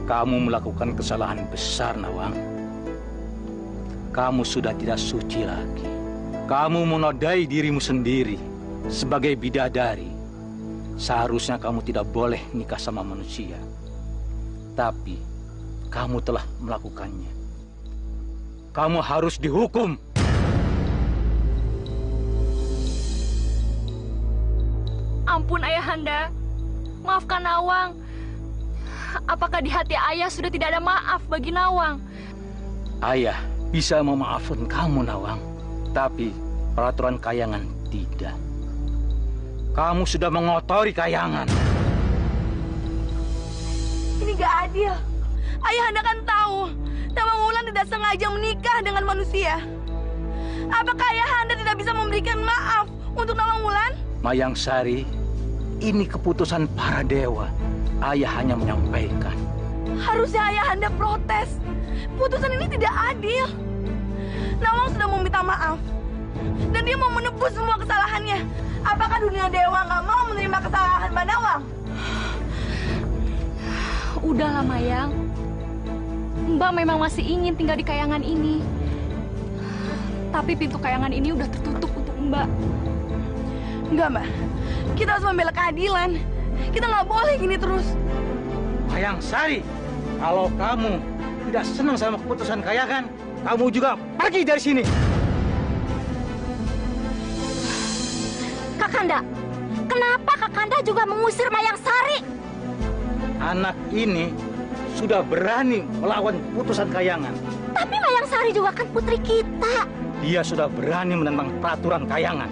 Kamu melakukan kesalahan besar, Nawang. Kamu sudah tidak suci lagi. Kamu menodai dirimu sendiri sebagai bidadari. Seharusnya kamu tidak boleh nikah sama manusia. Tapi kamu telah melakukannya. Kamu harus dihukum. Ampun Ayahanda, maafkan Nawang. Apakah di hati ayah sudah tidak ada maaf bagi Nawang? Ayah bisa memaafkan kamu, Nawang. Tapi peraturan kayangan tidak. Kamu sudah mengotori kayangan. Ini gak adil. Ayahanda kan tahu Nawang Wulan tidak sengaja menikah dengan manusia. Apakah Ayahanda tidak bisa memberikan maaf untuk Nawang Wulan? Mayang Sari, ini keputusan para dewa. Ayah hanya menyampaikan. Harusnya Ayahanda protes. Putusan ini tidak adil. Nawang sudah meminta maaf. Dan dia mau menebus semua kesalahannya. Apakah dunia dewa nggak mau menerima kesalahan Mbak Nawang? Udahlah Mayang. Mbak memang masih ingin tinggal di kayangan ini. Tapi pintu kayangan ini udah tertutup untuk Mbak. Enggak, Mbak. Kita harus membela keadilan. Kita nggak boleh gini terus. Mayang Sari, kalau kamu tidak senang sama keputusan kayangan, kamu juga pergi dari sini. Kakanda, kenapa Kakanda juga mengusir Mayang Sari? Anak ini sudah berani melawan keputusan kayangan. Tapi Mayang Sari juga kan putri kita. Dia sudah berani menentang peraturan kayangan.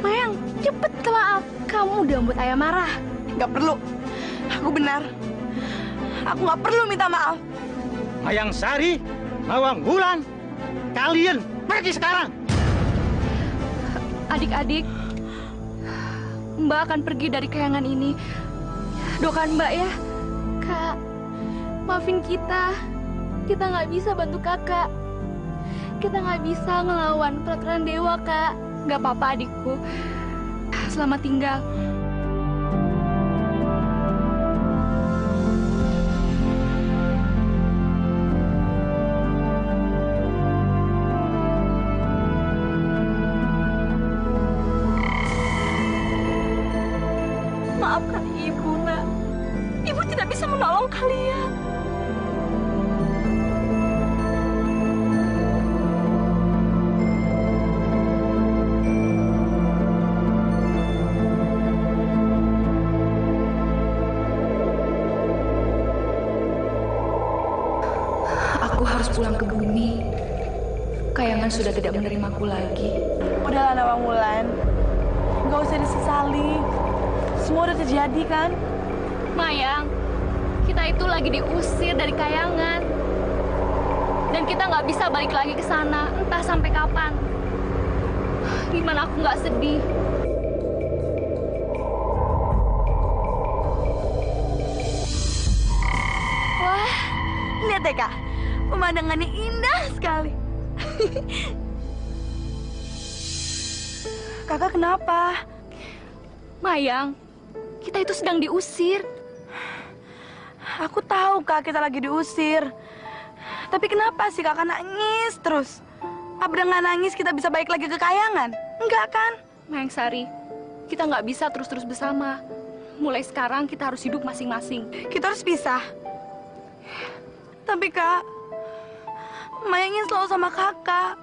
Mayang, cepet ke maaf. Kamu udah membuat ayah marah. Nggak perlu. Aku benar. Aku nggak perlu minta maaf. Mayang Sari, Nawang Wulan, kalian pergi sekarang. Adik-adik, Mbak akan pergi dari kayangan ini. Doakan Mbak ya. Kak, maafin kita. Kita nggak bisa bantu kakak. Kita nggak bisa ngelawan peraturan dewa, Kak. Nggak apa-apa adikku. Selamat tinggal. Maafkan Ibu, Nak. Ibu tidak bisa menolong kalian. Aku harus pulang ke bumi. Kayangan sudah tidak menerimaku lagi. Udahlah, Nawang Wulan. Nggak usah disesali. Semua udah terjadi, kan? Mayang, kita itu lagi diusir dari kayangan. Dan kita nggak bisa balik lagi ke sana, entah sampai kapan. Gimana aku nggak sedih? Wah, lihat deh, Kak. Pemandangannya indah sekali. Kakak kenapa? Mayang, kita itu sedang diusir. Aku tahu, Kak, kita lagi diusir. Tapi kenapa sih Kakak nangis terus? Apa dengan nangis kita bisa balik lagi ke kayangan? Enggak, kan? Mayang Sari, kita nggak bisa terus-terus bersama. Mulai sekarang kita harus hidup masing-masing. Kita harus pisah. Tapi, Kak, Maya ingin selalu sama Kakak.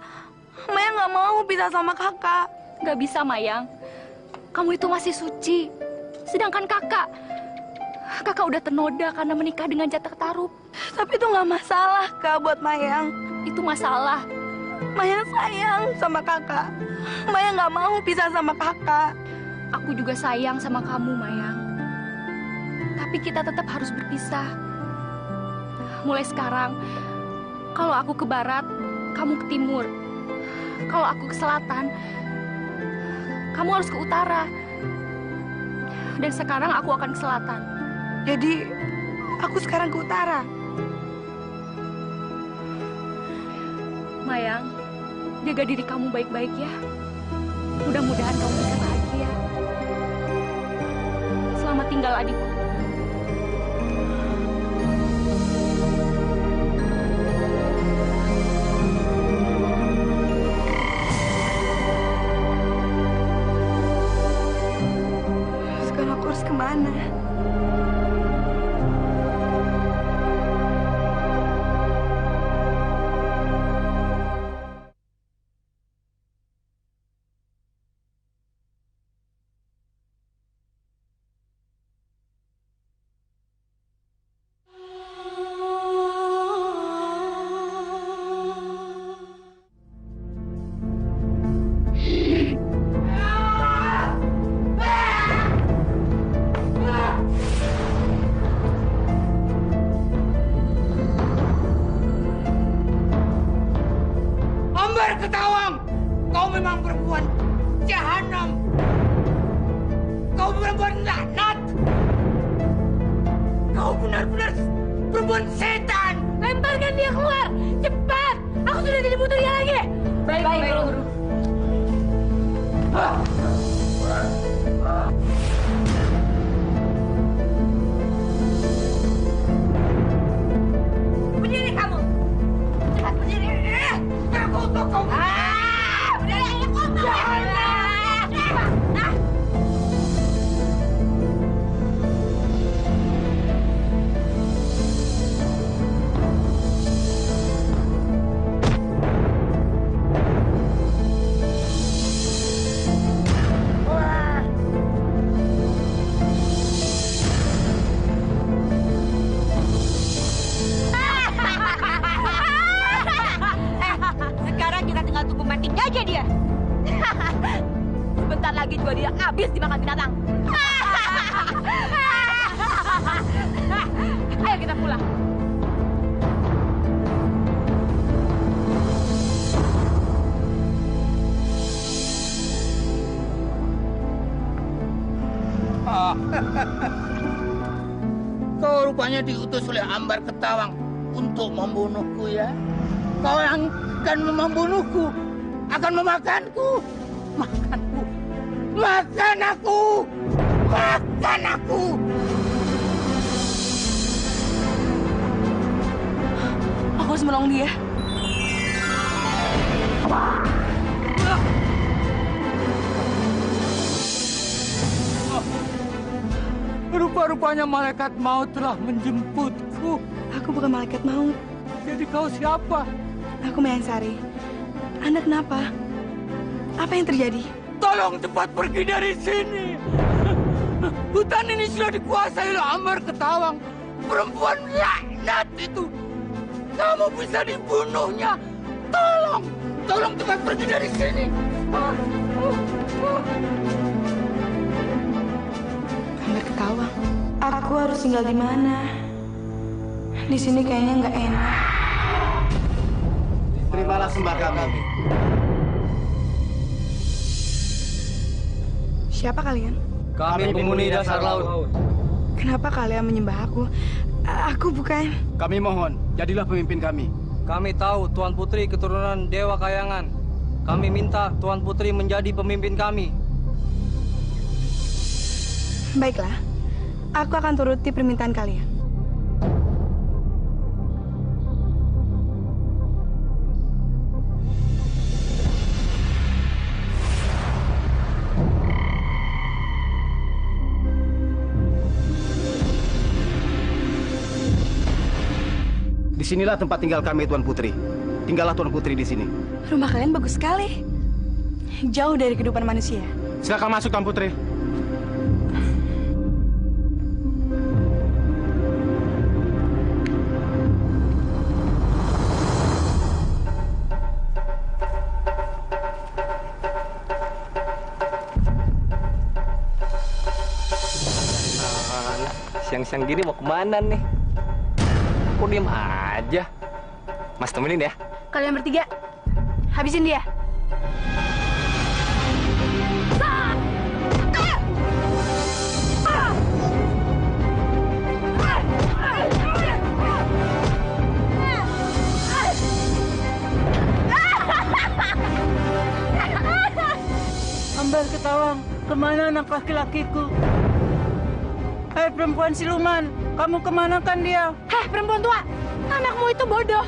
Maya nggak mau pisah sama Kakak. Nggak bisa, Mayang. Kamu itu masih suci. Sedangkan kakak udah ternoda karena menikah dengan Jataka Tarub. Tapi itu nggak masalah, Kak, buat Mayang. Itu masalah. Mayang sayang sama Kakak. Mayang nggak mau pisah sama Kakak. Aku juga sayang sama kamu, Mayang. Tapi kita tetap harus berpisah. Mulai sekarang, kalau aku ke barat, kamu ke timur. Kalau aku ke selatan, kamu harus ke utara. Dan sekarang aku akan ke selatan. Jadi, aku sekarang ke utara. Mayang, jaga diri kamu baik-baik ya. Mudah-mudahan kamu bisa bahagia. Selamat tinggal adikku. kemana? Ambar Ketawang, kau memang perempuan jahanam. Kau perempuan laknat. Kau benar-benar perempuan setan. Lemparkan dia keluar! Cepat! Aku sudah tidak butuh dia lagi! Baik, Guru. Berdiri kamu! Cepat berdiri! Terkutuk kau. Berdiri! Ayo kotor! Sekarang kita tinggal tunggu matinya aja dia. Sebentar lagi juga dia habis dimakan binatang. Ayo kita pulang. Kau rupanya diutus oleh Ambar Ketawang untuk membunuhku ya. Kau yang akan membunuhku, akan memakanku. Makanku. Makan aku. Makan aku. Aku harus menolong dia. Rupa-rupanya malaikat maut telah menjemputku. Aku bukan malaikat maut. Jadi kau siapa? Aku Mayangsari. Anda kenapa? Apa yang terjadi? Tolong cepat pergi dari sini. Hutan ini sudah dikuasai oleh Ambar Ketawang. Perempuan laknat itu. Kamu bisa dibunuhnya. Tolong cepat pergi dari sini. Ambar Ketawang. Aku harus tinggal di mana? Di sini kayaknya nggak enak. Terimalah sembah kami. Siapa kalian? Kami penghuni dasar laut. Kenapa kalian menyembah aku? Aku bukan. Kami mohon, jadilah pemimpin kami. Kami tahu Tuan Putri keturunan Dewa Kayangan. Kami minta Tuan Putri menjadi pemimpin kami. Baiklah, aku akan turuti permintaan kalian. Disinilah tempat tinggal kami, Tuan Putri. Tinggallah Tuan Putri di sini. Rumah kalian bagus sekali. Jauh dari kehidupan manusia. Silakan masuk, Tuan Putri. Siang-siang gini mau kemana nih? Kok diem aja? Mas temenin ya. Kalian bertiga, habisin dia. Ambar Ketawang, kemana anak laki-lakiku? Hei perempuan siluman, kamu kemanakan dia? Heh, perempuan tua, anakmu itu bodoh.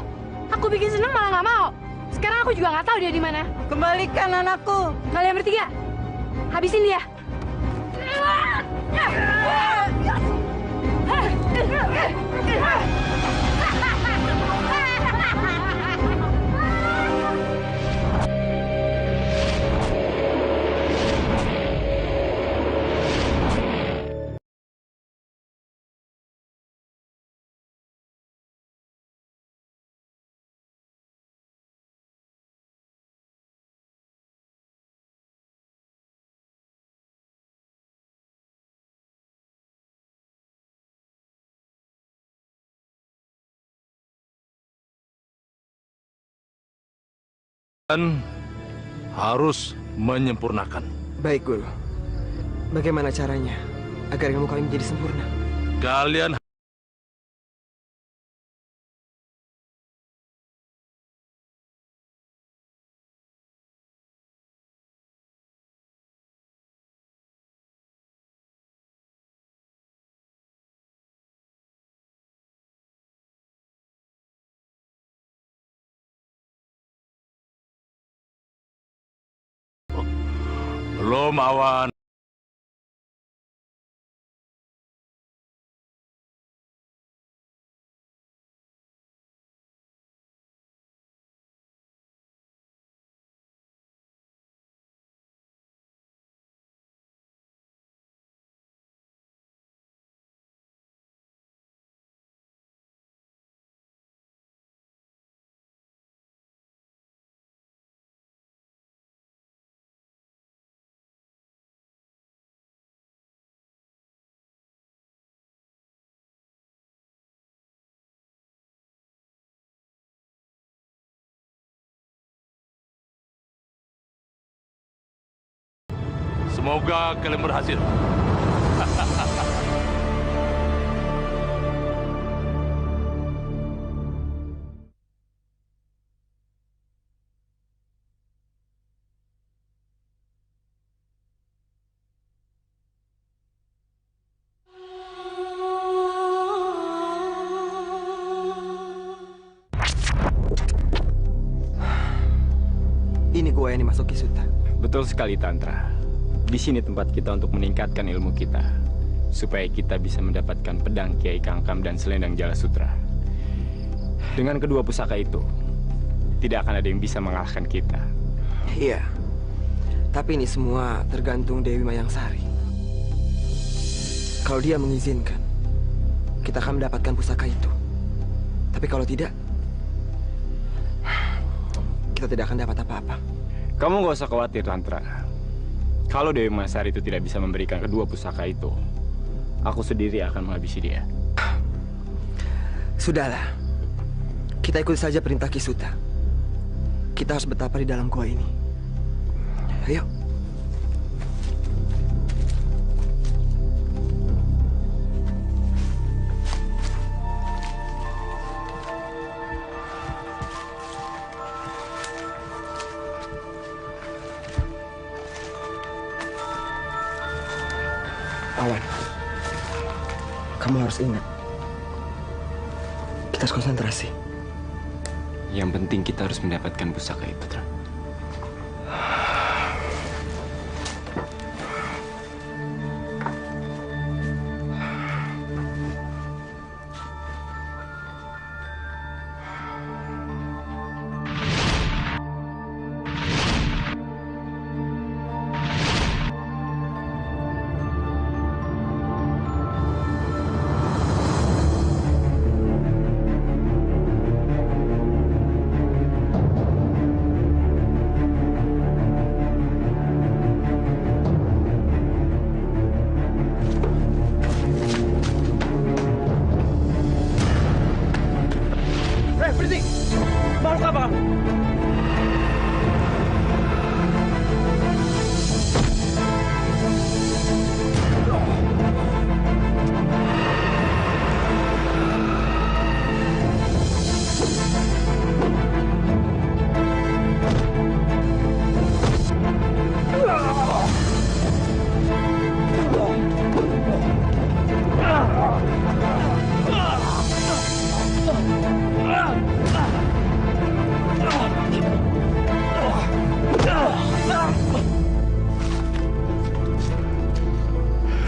Aku bikin seneng malah nggak mau. Sekarang aku juga nggak tahu dia di mana. Kembalikan anakku. Kalian bertiga, habisin dia. Dan harus menyempurnakan. Baik, Guru. Bagaimana caranya agar ilmu kami menjadi sempurna? Kalian belum, Awan. Semoga kalian berhasil. Ini gua yang dimasuki Suta. Betul sekali, Tantra. Di sini tempat kita untuk meningkatkan ilmu kita, supaya kita bisa mendapatkan pedang Kiai Kangkam dan selendang Jala Sutra. Dengan kedua pusaka itu, tidak akan ada yang bisa mengalahkan kita. Iya. Tapi ini semua tergantung Dewi Mayangsari. Kalau dia mengizinkan, kita akan mendapatkan pusaka itu. Tapi kalau tidak, kita tidak akan dapat apa-apa. Kamu nggak usah khawatir, Tantra. Kalau Dewi Mayangsari itu tidak bisa memberikan kedua pusaka itu, aku sendiri akan menghabisi dia. Sudahlah. Kita ikut saja perintah Kisuta. Kita harus betapa di dalam gua ini. Ayo. Awan, kamu harus ingat, kita harus konsentrasi. Yang penting kita harus mendapatkan pusaka itu, Tra.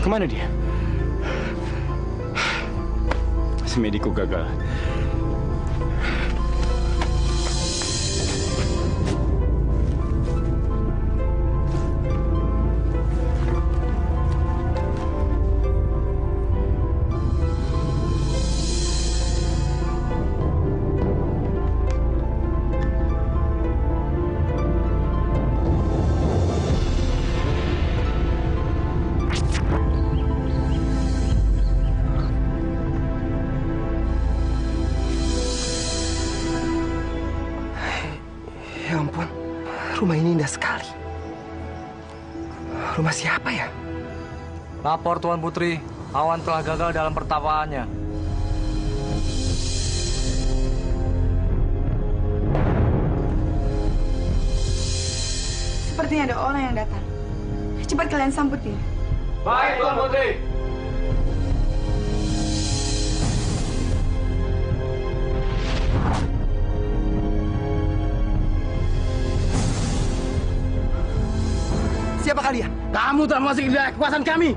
Kemana dia? Semediku gagal. indah sekali. Rumah siapa ya? Lapor Tuan Putri, Awan telah gagal dalam pertapaannya. Sepertinya ada orang yang datang. Cepat kalian sambut dia. Baik, Tuan Putri. Siapa kalian? Kamu telah masuk di daerah kekuasaan kami.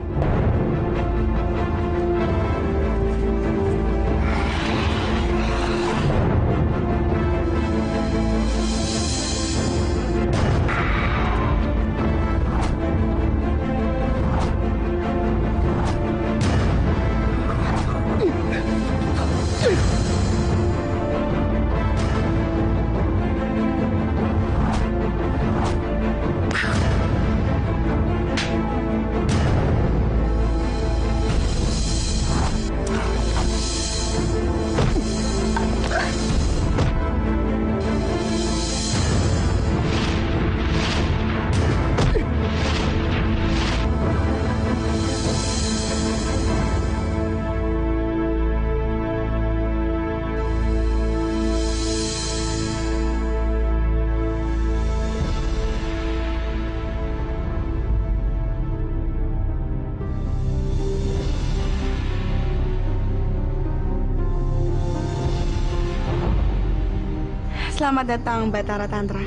Selamat datang, Batara Tantra.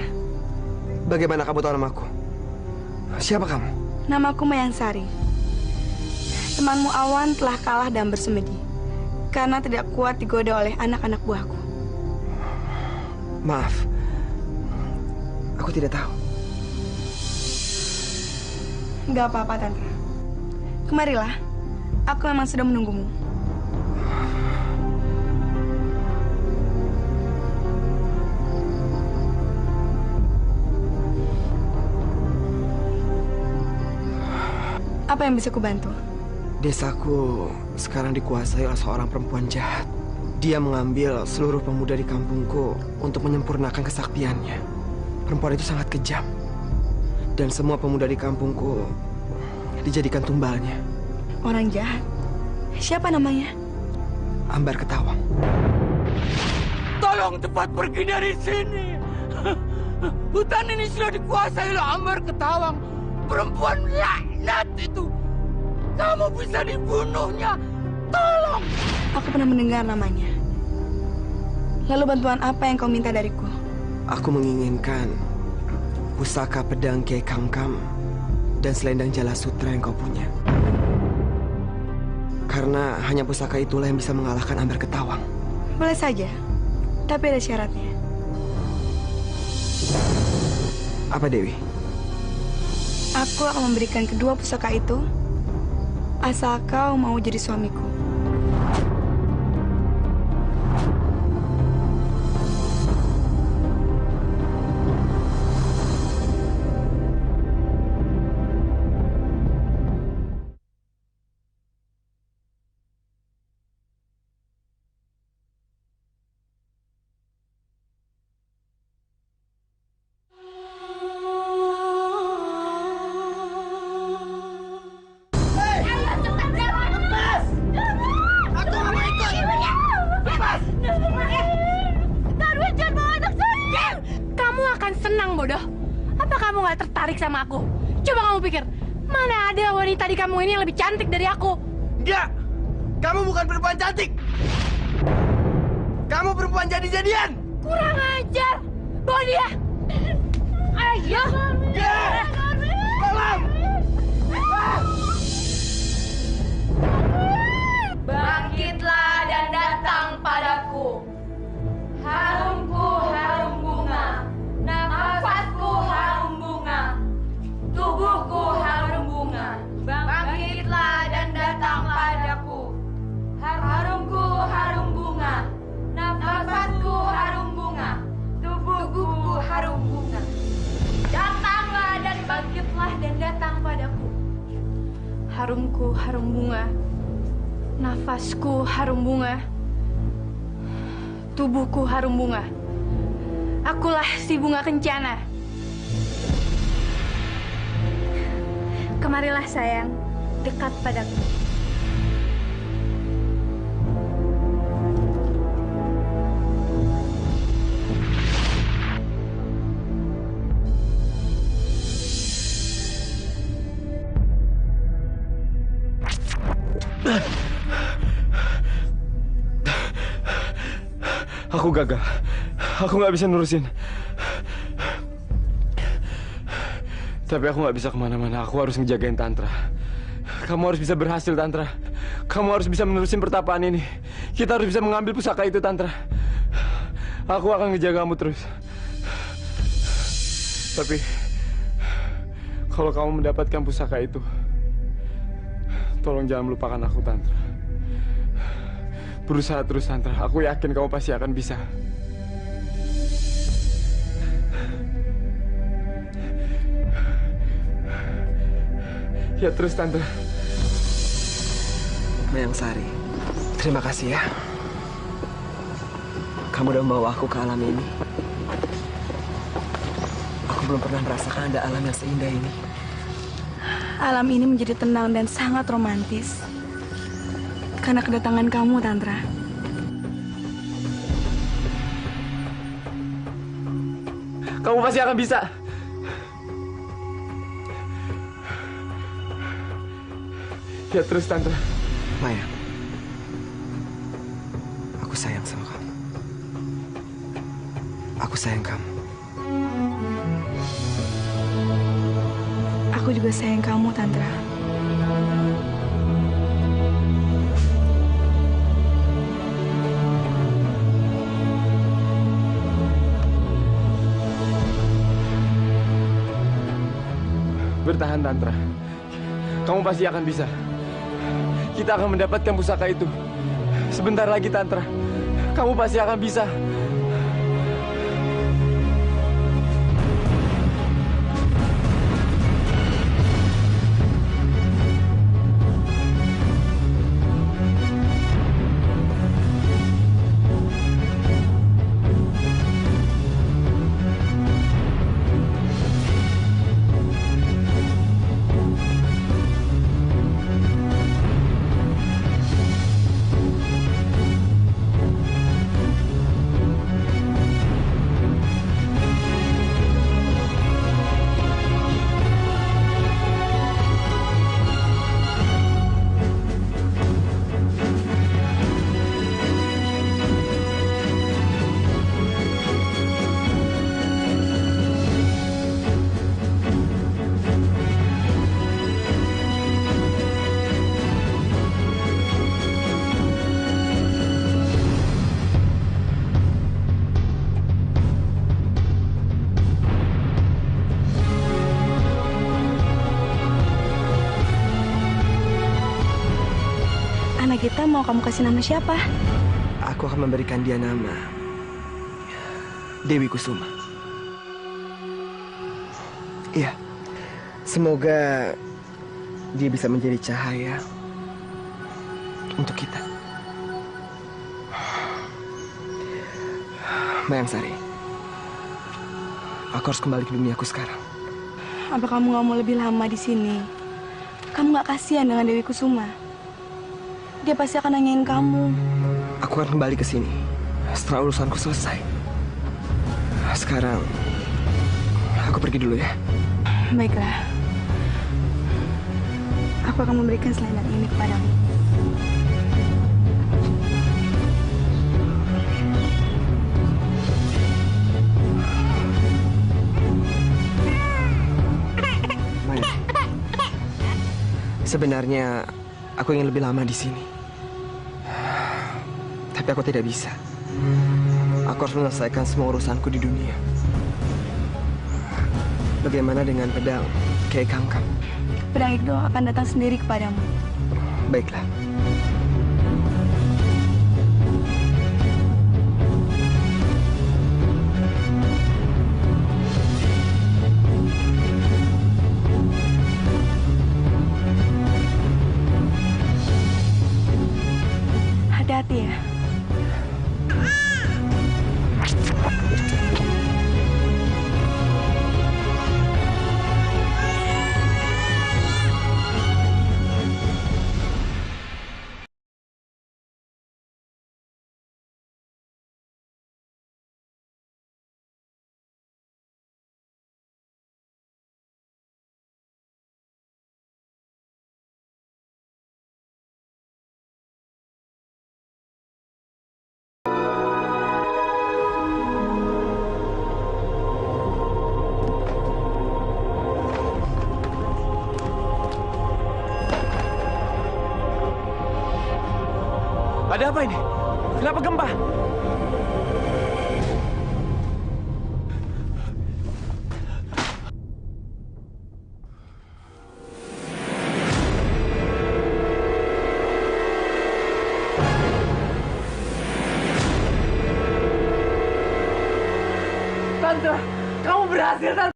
Bagaimana kamu tahu namaku? Siapa kamu? Namaku Mayang Sari. Temanmu Awan telah kalah dan bersemedi karena tidak kuat digoda oleh anak-anak buahku. Maaf, aku tidak tahu. Gak apa-apa, Tantra. Kemarilah, aku memang sudah menunggumu. Apa yang bisa kubantu? Desaku sekarang dikuasai oleh seorang perempuan jahat. Dia mengambil seluruh pemuda di kampungku untuk menyempurnakan kesaktiannya. Perempuan itu sangat kejam. Dan semua pemuda di kampungku dijadikan tumbalnya. Orang jahat? Siapa namanya? Ambar Ketawang. Tolong cepat pergi dari sini. Hutan ini sudah dikuasai oleh Ambar Ketawang. Perempuan laknat itu. Kamu bisa dibunuhnya. Tolong. Aku pernah mendengar namanya. Lalu bantuan apa yang kau minta dariku? Aku menginginkan pusaka pedang Kiai Kangkam dan selendang Jala Sutra yang kau punya. Karena hanya pusaka itulah yang bisa mengalahkan Ambar Ketawang. Boleh saja, tapi ada syaratnya. Apa, Dewi? Aku akan memberikan kedua pusaka itu asal kau mau jadi suamiku. Sama aku. Coba kamu pikir, mana ada wanita di kampung ini yang lebih cantik dari aku? Enggak! Kamu bukan perempuan cantik! Kamu perempuan jadi-jadian! Kurang ajar! Bawa dia! Ayo! Tolong! Bangkitlah dan datang padaku. Harumku harum bunga, nafasku harum bunga, tubuhku harum bunga. Bangkitlah dan datang padaku. Harumku harum bunga, nafasku harum bunga, tubuhku harum bunga. Datanglah dan bangkitlah dan datang padaku. Harumku harum bunga, nafasku harum bunga, tubuhku harum bunga. Akulah si bunga kencana. Kemarilah sayang, dekat padaku. Aku gagal. Aku nggak bisa nurusin. Tapi aku nggak bisa kemana-mana. Aku harus ngejagain Tantra. Kamu harus bisa berhasil, Tantra. Kamu harus bisa menerusin pertapaan ini. Kita harus bisa mengambil pusaka itu, Tantra. Aku akan ngejagamu terus. Tapi kalau kamu mendapatkan pusaka itu, tolong jangan melupakan aku, Tantra. Berusaha terus, Tantra. Aku yakin kamu pasti akan bisa. Ya terus, Tantra. Mayang Sari, terima kasih ya. Kamu udah membawa aku ke alam ini. Aku belum pernah merasakan ada alam yang seindah ini. Alam ini menjadi tenang dan sangat romantis. Karena kedatangan kamu, Tantra. Kamu pasti akan bisa. Ya terus, Tantra. Maya, aku sayang sama kamu. Aku sayang kamu. Aku juga sayang kamu, Tantra. Bertahan, Tantra. Kamu pasti akan bisa. Kita akan mendapatkan pusaka itu. Sebentar lagi, Tantra. Kamu pasti akan bisa. Kita mau kamu kasih nama siapa? Aku akan memberikan dia nama Dewi Kusuma. Iya, semoga dia bisa menjadi cahaya untuk kita. Mayang Sari, aku harus kembali ke duniaku sekarang. Apa kamu nggak mau lebih lama di sini? Kamu nggak kasihan dengan Dewi Kusuma? Dia pasti akan nanyain kamu. Aku akan kembali ke sini setelah urusanku selesai. Sekarang, aku pergi dulu ya. Baiklah. Aku akan memberikan selendang ini kepadamu. Maya, sebenarnya aku ingin lebih lama di sini. Tapi aku tidak bisa. Aku harus menyelesaikan semua urusanku di dunia. Bagaimana dengan pedang Kiai Kangkang? Pedang itu akan datang sendiri kepadamu. Baiklah. Hati-hati ya. Ada apa ini? Kenapa gempa? Tante, kamu berhasil, Tante.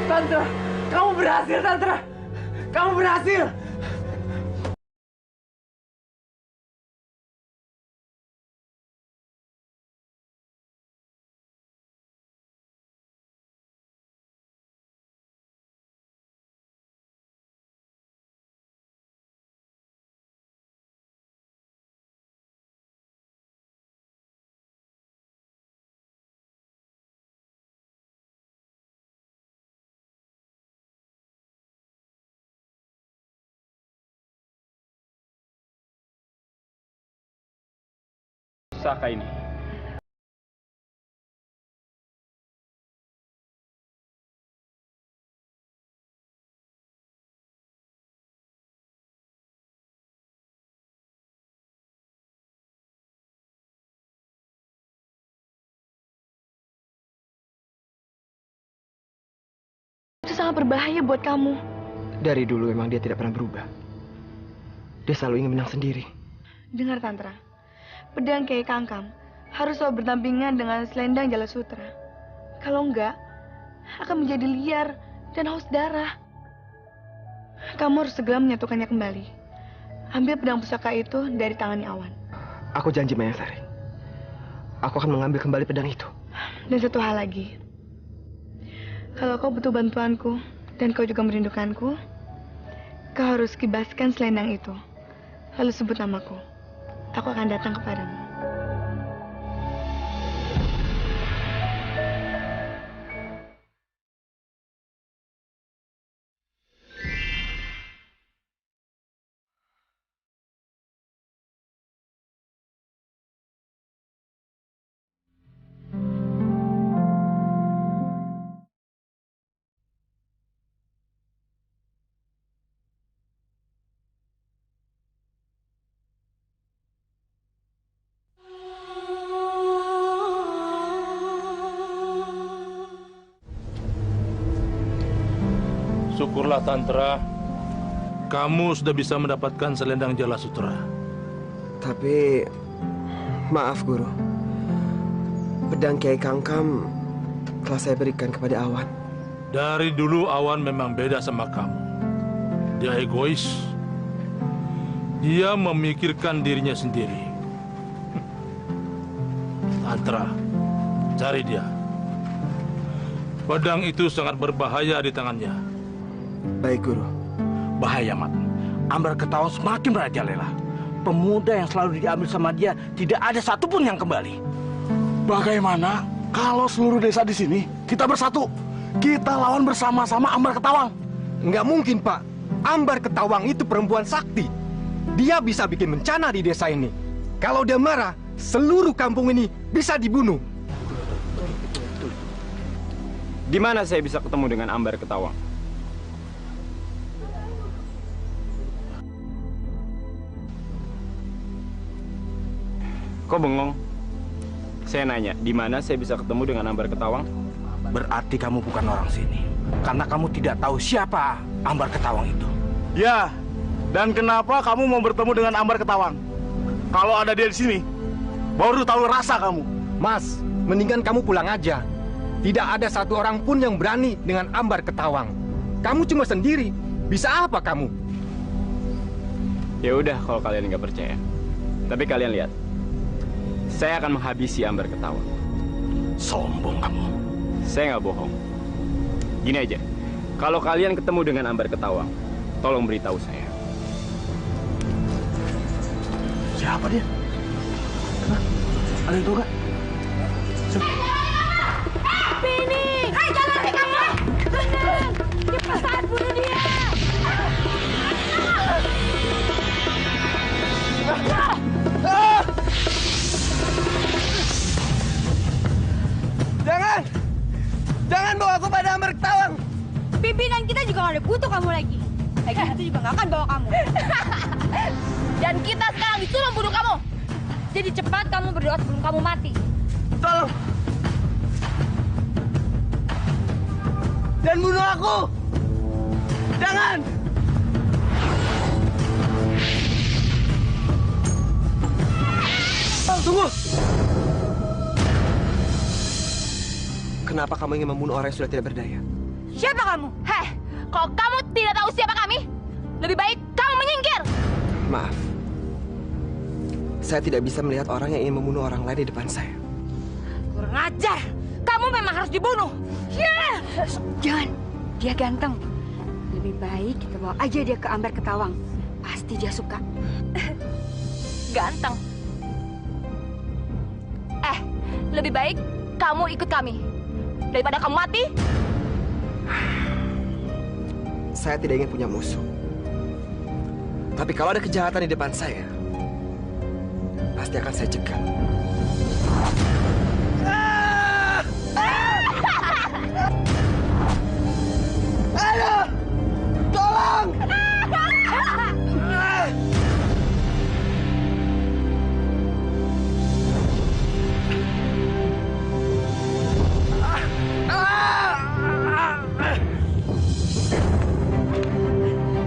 Tante, kamu berhasil, Tante. Kamu berhasil. Pusaka ini. Itu sangat berbahaya buat kamu. Dari dulu memang dia tidak pernah berubah. Dia selalu ingin menang sendiri. Dengar, Tantra. Pedang Kiai Kangkam harus selalu berdampingan dengan selendang Jala Sutra. Kalau enggak, akan menjadi liar dan haus darah. Kamu harus segera menyatukannya kembali. Ambil pedang pusaka itu dari tangannya Awan. Aku janji, Mayasari. Aku akan mengambil kembali pedang itu. Dan satu hal lagi. Kalau kau butuh bantuanku dan kau juga merindukanku, kau harus kibaskan selendang itu. Lalu sebut namaku. Aku akan datang kepadamu. Syukurlah, Tantra. Kamu sudah bisa mendapatkan selendang Jala Sutra. Tapi, maaf Guru. Pedang Kiai Kangkam telah saya berikan kepada Awan. Dari dulu Awan memang beda sama kamu. Dia egois. Dia memikirkan dirinya sendiri. Tantra, cari dia. Pedang itu sangat berbahaya di tangannya. Baik, Guru. Bahaya, Mat. Ambar Ketawang semakin merajalela. Pemuda yang selalu diambil sama dia tidak ada satupun yang kembali. Bagaimana kalau seluruh desa di sini kita bersatu? Kita lawan bersama-sama Ambar Ketawang. Nggak mungkin, Pak. Ambar Ketawang itu perempuan sakti. Dia bisa bikin bencana di desa ini. Kalau dia marah, seluruh kampung ini bisa dibunuh. Di mana saya bisa ketemu dengan Ambar Ketawang? Kok bengong? Saya nanya, di mana saya bisa ketemu dengan Ambar Ketawang? Berarti kamu bukan orang sini. Karena kamu tidak tahu siapa Ambar Ketawang itu. Ya, dan kenapa kamu mau bertemu dengan Ambar Ketawang? Kalau ada dia di sini, baru tahu rasa kamu. Mas, mendingan kamu pulang aja. Tidak ada satu orang pun yang berani dengan Ambar Ketawang. Kamu cuma sendiri. Bisa apa kamu? Ya udah kalau kalian nggak percaya. Tapi kalian lihat, saya akan menghabisi Ambar Ketawang. Sombong kamu. Saya nggak bohong. Gini aja, kalau kalian ketemu dengan Ambar Ketawang, tolong beritahu saya. Siapa dia? Hah? Ada yang tahu nggak? Bini! Hai, jangan lari kamu! Bener! Cepetan bunuh dia! Jangan! Jangan bawa aku pada Ambar Ketawang! Pimpinan kita juga nggak ada butuh kamu lagi. Lagi itu juga nggak akan bawa kamu. Dan kita sekarang disuruh bunuh kamu. Jadi cepat kamu berdoa sebelum kamu mati. Tolong! Dan bunuh aku! Jangan! Tunggu! Kenapa kamu ingin membunuh orang yang sudah tidak berdaya? Siapa kamu? Heh, kalau kamu tidak tahu siapa kami, lebih baik kamu menyingkir. Maaf. Saya tidak bisa melihat orang yang ingin membunuh orang lain di depan saya. Kurang ajar! Kamu memang harus dibunuh. Ya! Jangan, dia ganteng. Lebih baik kita bawa aja dia ke Ambar Ketawang. Pasti dia suka. Ganteng. Lebih baik kamu ikut kami. Daripada kamu mati. Saya tidak ingin punya musuh. Tapi kalau ada kejahatan di depan saya, pasti akan saya cegah. Ayo! Tolong!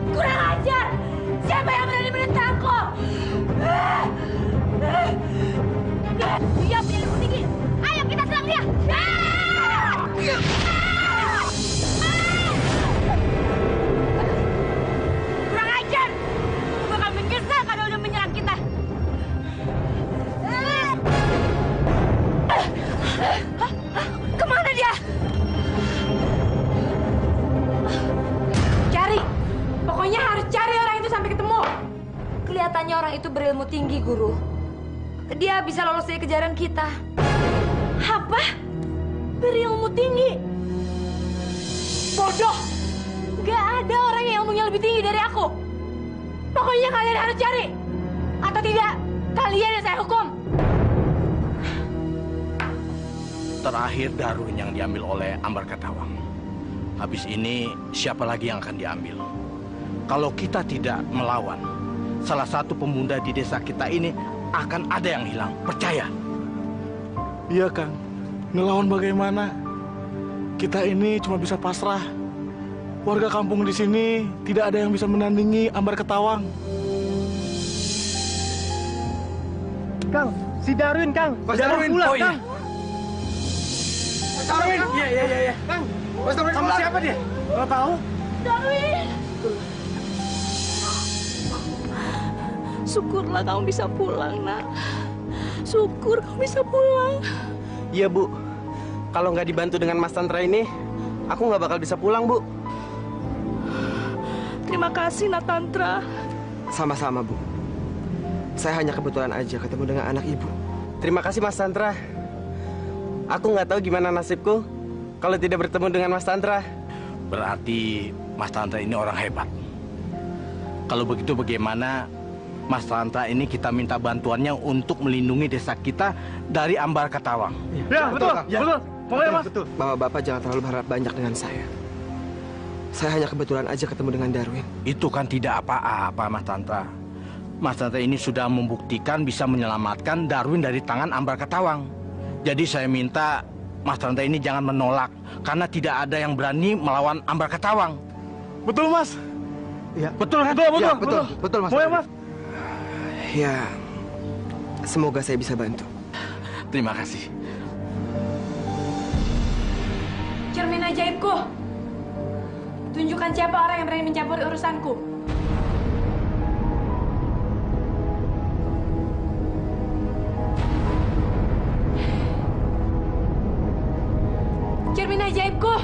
Kurang ajar! Siapa yang berani menentangku? Dia punya ilmu tinggi. Ayo kita serang dia! Kurang ajar! Aku bakal menyesal kalau udah menyerang kita. Kemana dia? Cari! Pokoknya harus cari orang itu sampai ketemu. Kelihatannya orang itu berilmu tinggi, Guru. Dia bisa lolos dari kejaran kita. Apa? Berilmu tinggi? Bodoh! Gak ada orang yang ilmunya lebih tinggi dari aku. Pokoknya kalian harus cari. Atau tidak, kalian yang saya hukum. Terakhir Darwin yang diambil oleh Ambar Ketawang. Habis ini siapa lagi yang akan diambil? Kalau kita tidak melawan, salah satu pemuda di desa kita ini akan ada yang hilang. Percaya? Iya, Kang. Ngelawan bagaimana? Kita ini cuma bisa pasrah. Warga kampung di sini tidak ada yang bisa menandingi Ambar Ketawang. Kang, si Darwin, Kang. Mas Darwin pulang, Kang. Mas Darwin. Iya. Kang, Mas Darwin sama pulang. siapa dia? Nggak tahu. Darwin! Syukurlah kamu bisa pulang, Nak. Syukur kamu bisa pulang. Iya, Bu. Kalau nggak dibantu dengan Mas Tantra ini, aku nggak bakal bisa pulang, Bu. Terima kasih, Nak Tantra. Sama-sama, Bu. Saya hanya kebetulan aja ketemu dengan anak Ibu. Terima kasih, Mas Tantra. Aku nggak tahu gimana nasibku kalau tidak bertemu dengan Mas Tantra. Berarti Mas Tantra ini orang hebat. Kalau begitu bagaimana Mas Tantra ini kita minta bantuannya untuk melindungi desa kita dari Ambar Ketawang. Ya, betul. Ya. Betul. Pokoknya Mas. Betul. Bapak-bapak jangan terlalu berharap banyak dengan saya. Saya hanya kebetulan aja ketemu dengan Darwin. Itu kan tidak apa-apa, Mas Tantra. Mas Tantra ini sudah membuktikan bisa menyelamatkan Darwin dari tangan Ambar Ketawang. Jadi saya minta Mas Tantra ini jangan menolak, karena tidak ada yang berani melawan Ambar Ketawang. Betul, Mas. Ya. Betul kan? Betul, Mas. Pokoknya Mas. Ya, semoga saya bisa bantu. Terima kasih. Cermin ajaibku. Tunjukkan siapa orang yang berani mencampur urusanku. Cermin ajaibku.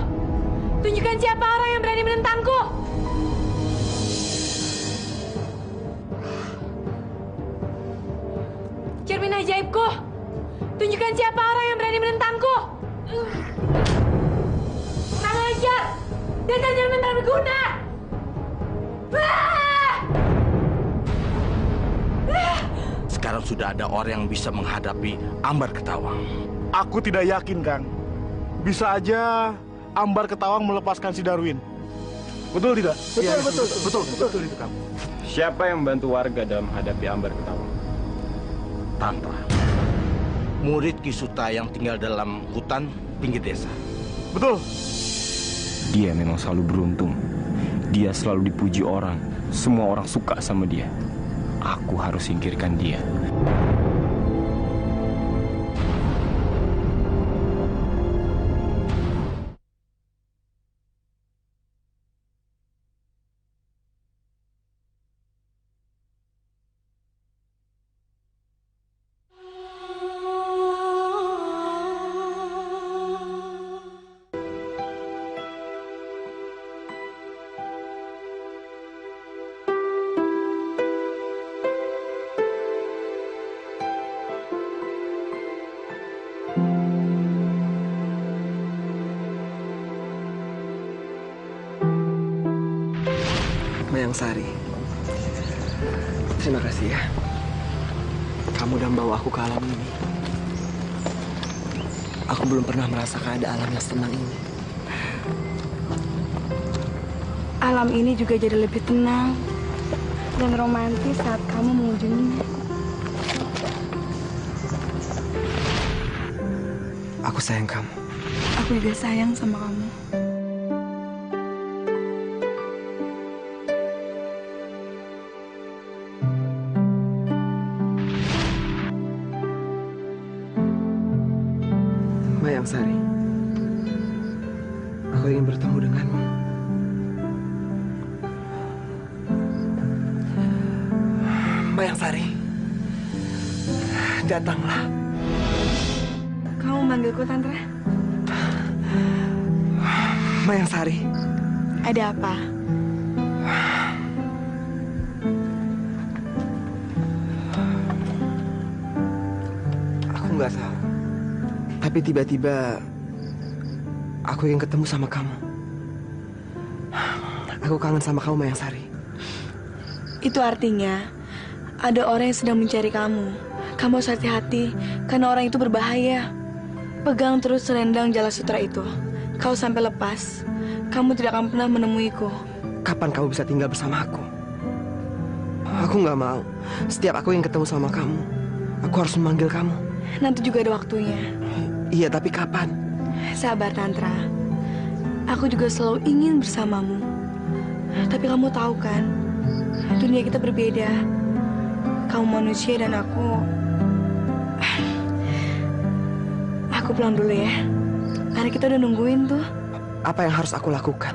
Tunjukkan siapa orang yang berani menentangku. Cermin ajaibku. Tunjukkan siapa orang yang berani menentangku. Kurang ajar. Dasar cermin tak berguna. Sekarang sudah ada orang yang bisa menghadapi Ambar Ketawang. Aku tidak yakin, Kang. Bisa aja Ambar Ketawang melepaskan si Darwin. Betul tidak? Betul itu, Kang. Siapa yang membantu warga dalam menghadapi Ambar Ketawang? Tantra. Murid Kisuta yang tinggal dalam hutan pinggir desa. Betul. Dia memang selalu beruntung. Dia selalu dipuji orang. Semua orang suka sama dia. Aku harus singkirkan dia. Mayang Sari, terima kasih ya. Kamu udah membawa aku ke alam ini. Aku belum pernah merasakan ada alam yang senang ini. Alam ini juga jadi lebih tenang dan romantis saat kamu mengunjunginya. Aku sayang kamu. Aku juga sayang sama kamu. Mayang Sari, aku ingin bertemu denganmu. Mayang Sari, datanglah. Kamu manggilku, Tantra? Mayang Sari. Ada apa? Aku nggak tahu. Tapi tiba-tiba aku ingin ketemu sama kamu. Aku kangen sama kamu, Mayang Sari. Itu artinya ada orang yang sedang mencari kamu. Kamu harus hati-hati karena orang itu berbahaya. Pegang terus selendang Jala Sutra itu. Kau sampai lepas, kamu tidak akan pernah menemuiku. Kapan kamu bisa tinggal bersama aku? Aku nggak mau. Setiap aku ingin ketemu sama kamu, aku harus memanggil kamu. Nanti juga ada waktunya. Iya, tapi kapan? Sabar, Tantra. Aku juga selalu ingin bersamamu. Tapi kamu tahu kan, dunia kita berbeda. Kamu manusia dan aku pulang dulu ya. Karena kita udah nungguin tuh. Apa yang harus aku lakukan?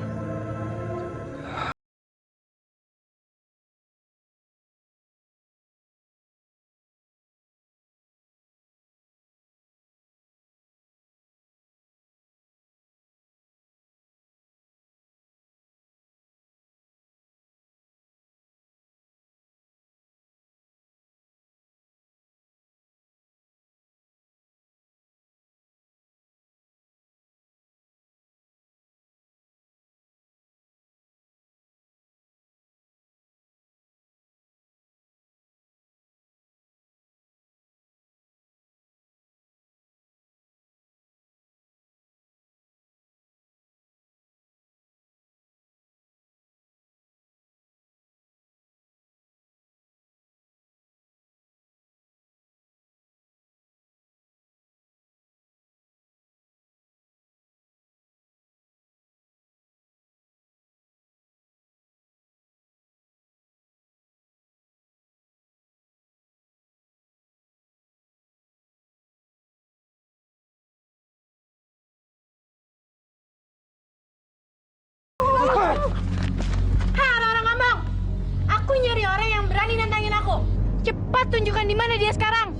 Cepat tunjukkan di mana dia sekarang.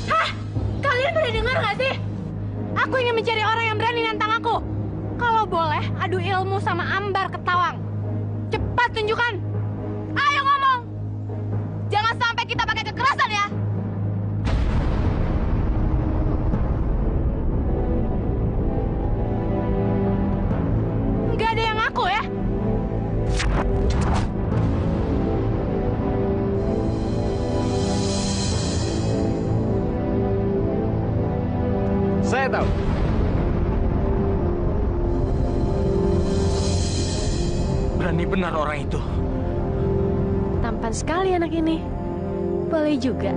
Hah? Kalian pernah dengar nggak sih? Aku ingin mencari orang yang berani nantang aku. Kalau boleh, adu ilmu sama Ambar Ketawang. Cepat tunjukkan. Ayo ngomong. Jangan sampai kita pakai kekerasan ya. Nggak ada yang ngaku ya. Saya tahu. Berani benar orang itu. Tampan sekali anak ini. Boleh juga.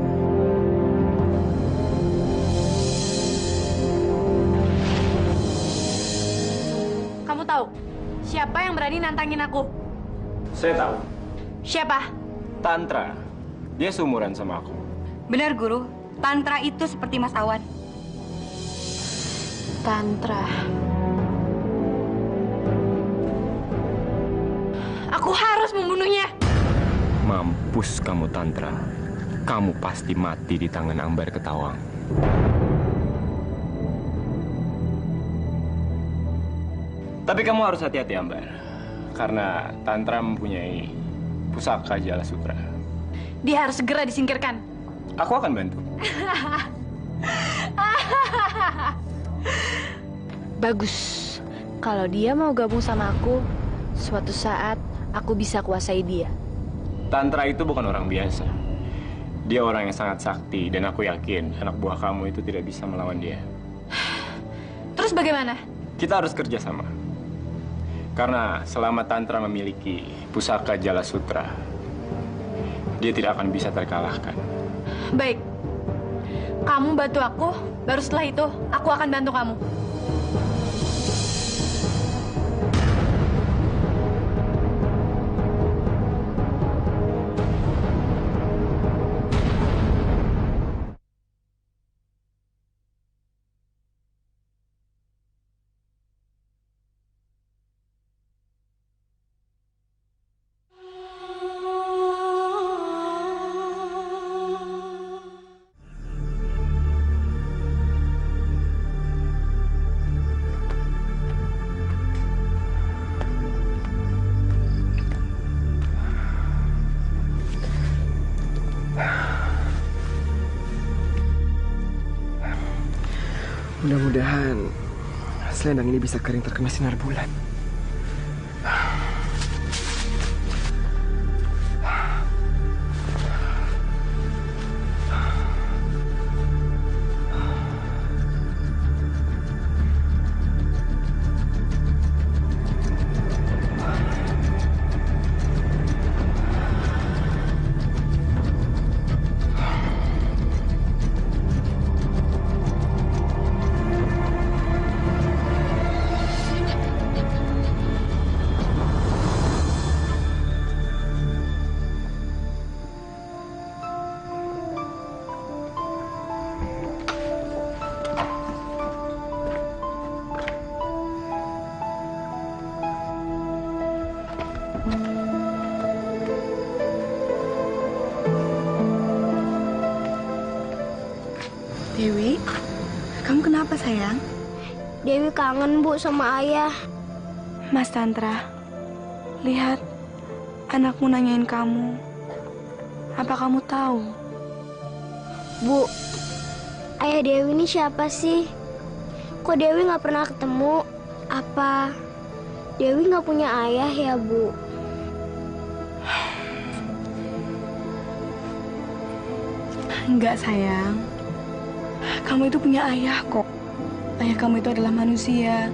Kamu tahu siapa yang berani nantangin aku? Saya tahu. Siapa? Tantra. Dia seumuran sama aku. Benar, Guru. Tantra itu seperti Mas Awan. Tantra. Aku harus membunuhnya. Mampus kamu, Tantra. Kamu pasti mati di tangan Ambar Ketawang. Tapi kamu harus hati-hati, Ambar. Karena Tantra mempunyai pusaka Jala Sutra. Dia harus segera disingkirkan. Aku akan bantu. Bagus. Kalau dia mau gabung sama aku, suatu saat aku bisa kuasai dia. Tantra itu bukan orang biasa. Dia orang yang sangat sakti dan aku yakin anak buah kamu itu tidak bisa melawan dia. Terus bagaimana? Kita harus kerjasama. Karena selama Tantra memiliki pusaka Jala Sutra, dia tidak akan bisa terkalahkan. Baik. Kamu bantu aku, baru setelah itu aku akan bantu kamu. Mudah-mudahan selendang ini bisa kering terkena sinar bulan. Dewi, kamu kenapa sayang? Dewi kangen Bu sama ayah. Mas Tantra, lihat anakmu nanyain kamu. Apa kamu tahu? Bu, ayah Dewi ini siapa sih? Kok Dewi nggak pernah ketemu? Apa Dewi nggak punya ayah ya Bu? Enggak sayang. Kamu itu punya ayah kok. Ayah kamu itu adalah manusia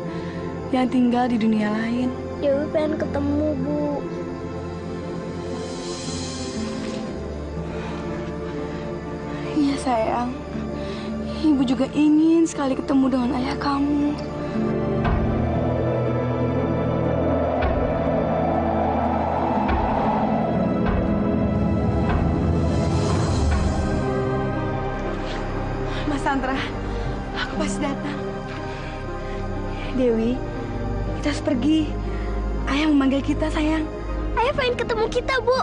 yang tinggal di dunia lain. Dewi pengen ketemu, Bu. Iya sayang. Ibu juga ingin sekali ketemu dengan ayah kamu. Mas Tantra, aku pasti datang. Dewi, kita harus pergi. Ayah memanggil kita, sayang. Ayah pengen ketemu kita, Bu.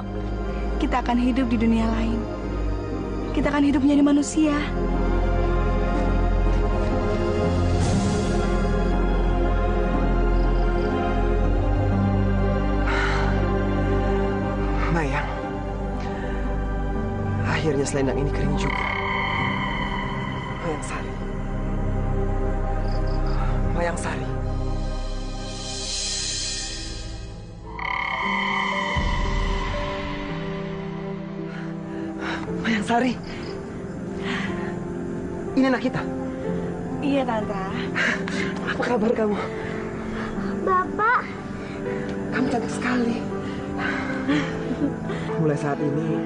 kita akan hidup di dunia lain. Kita akan hidup menjadi manusia. Mayang, akhirnya selendang ini kering juga. Mayang Sari. Mayang Sari. Mayang Sari. Ini anak kita. Iya, Tantra. Apa kabar kamu? Bapak, Kamu cantik sekali. Mulai saat ini,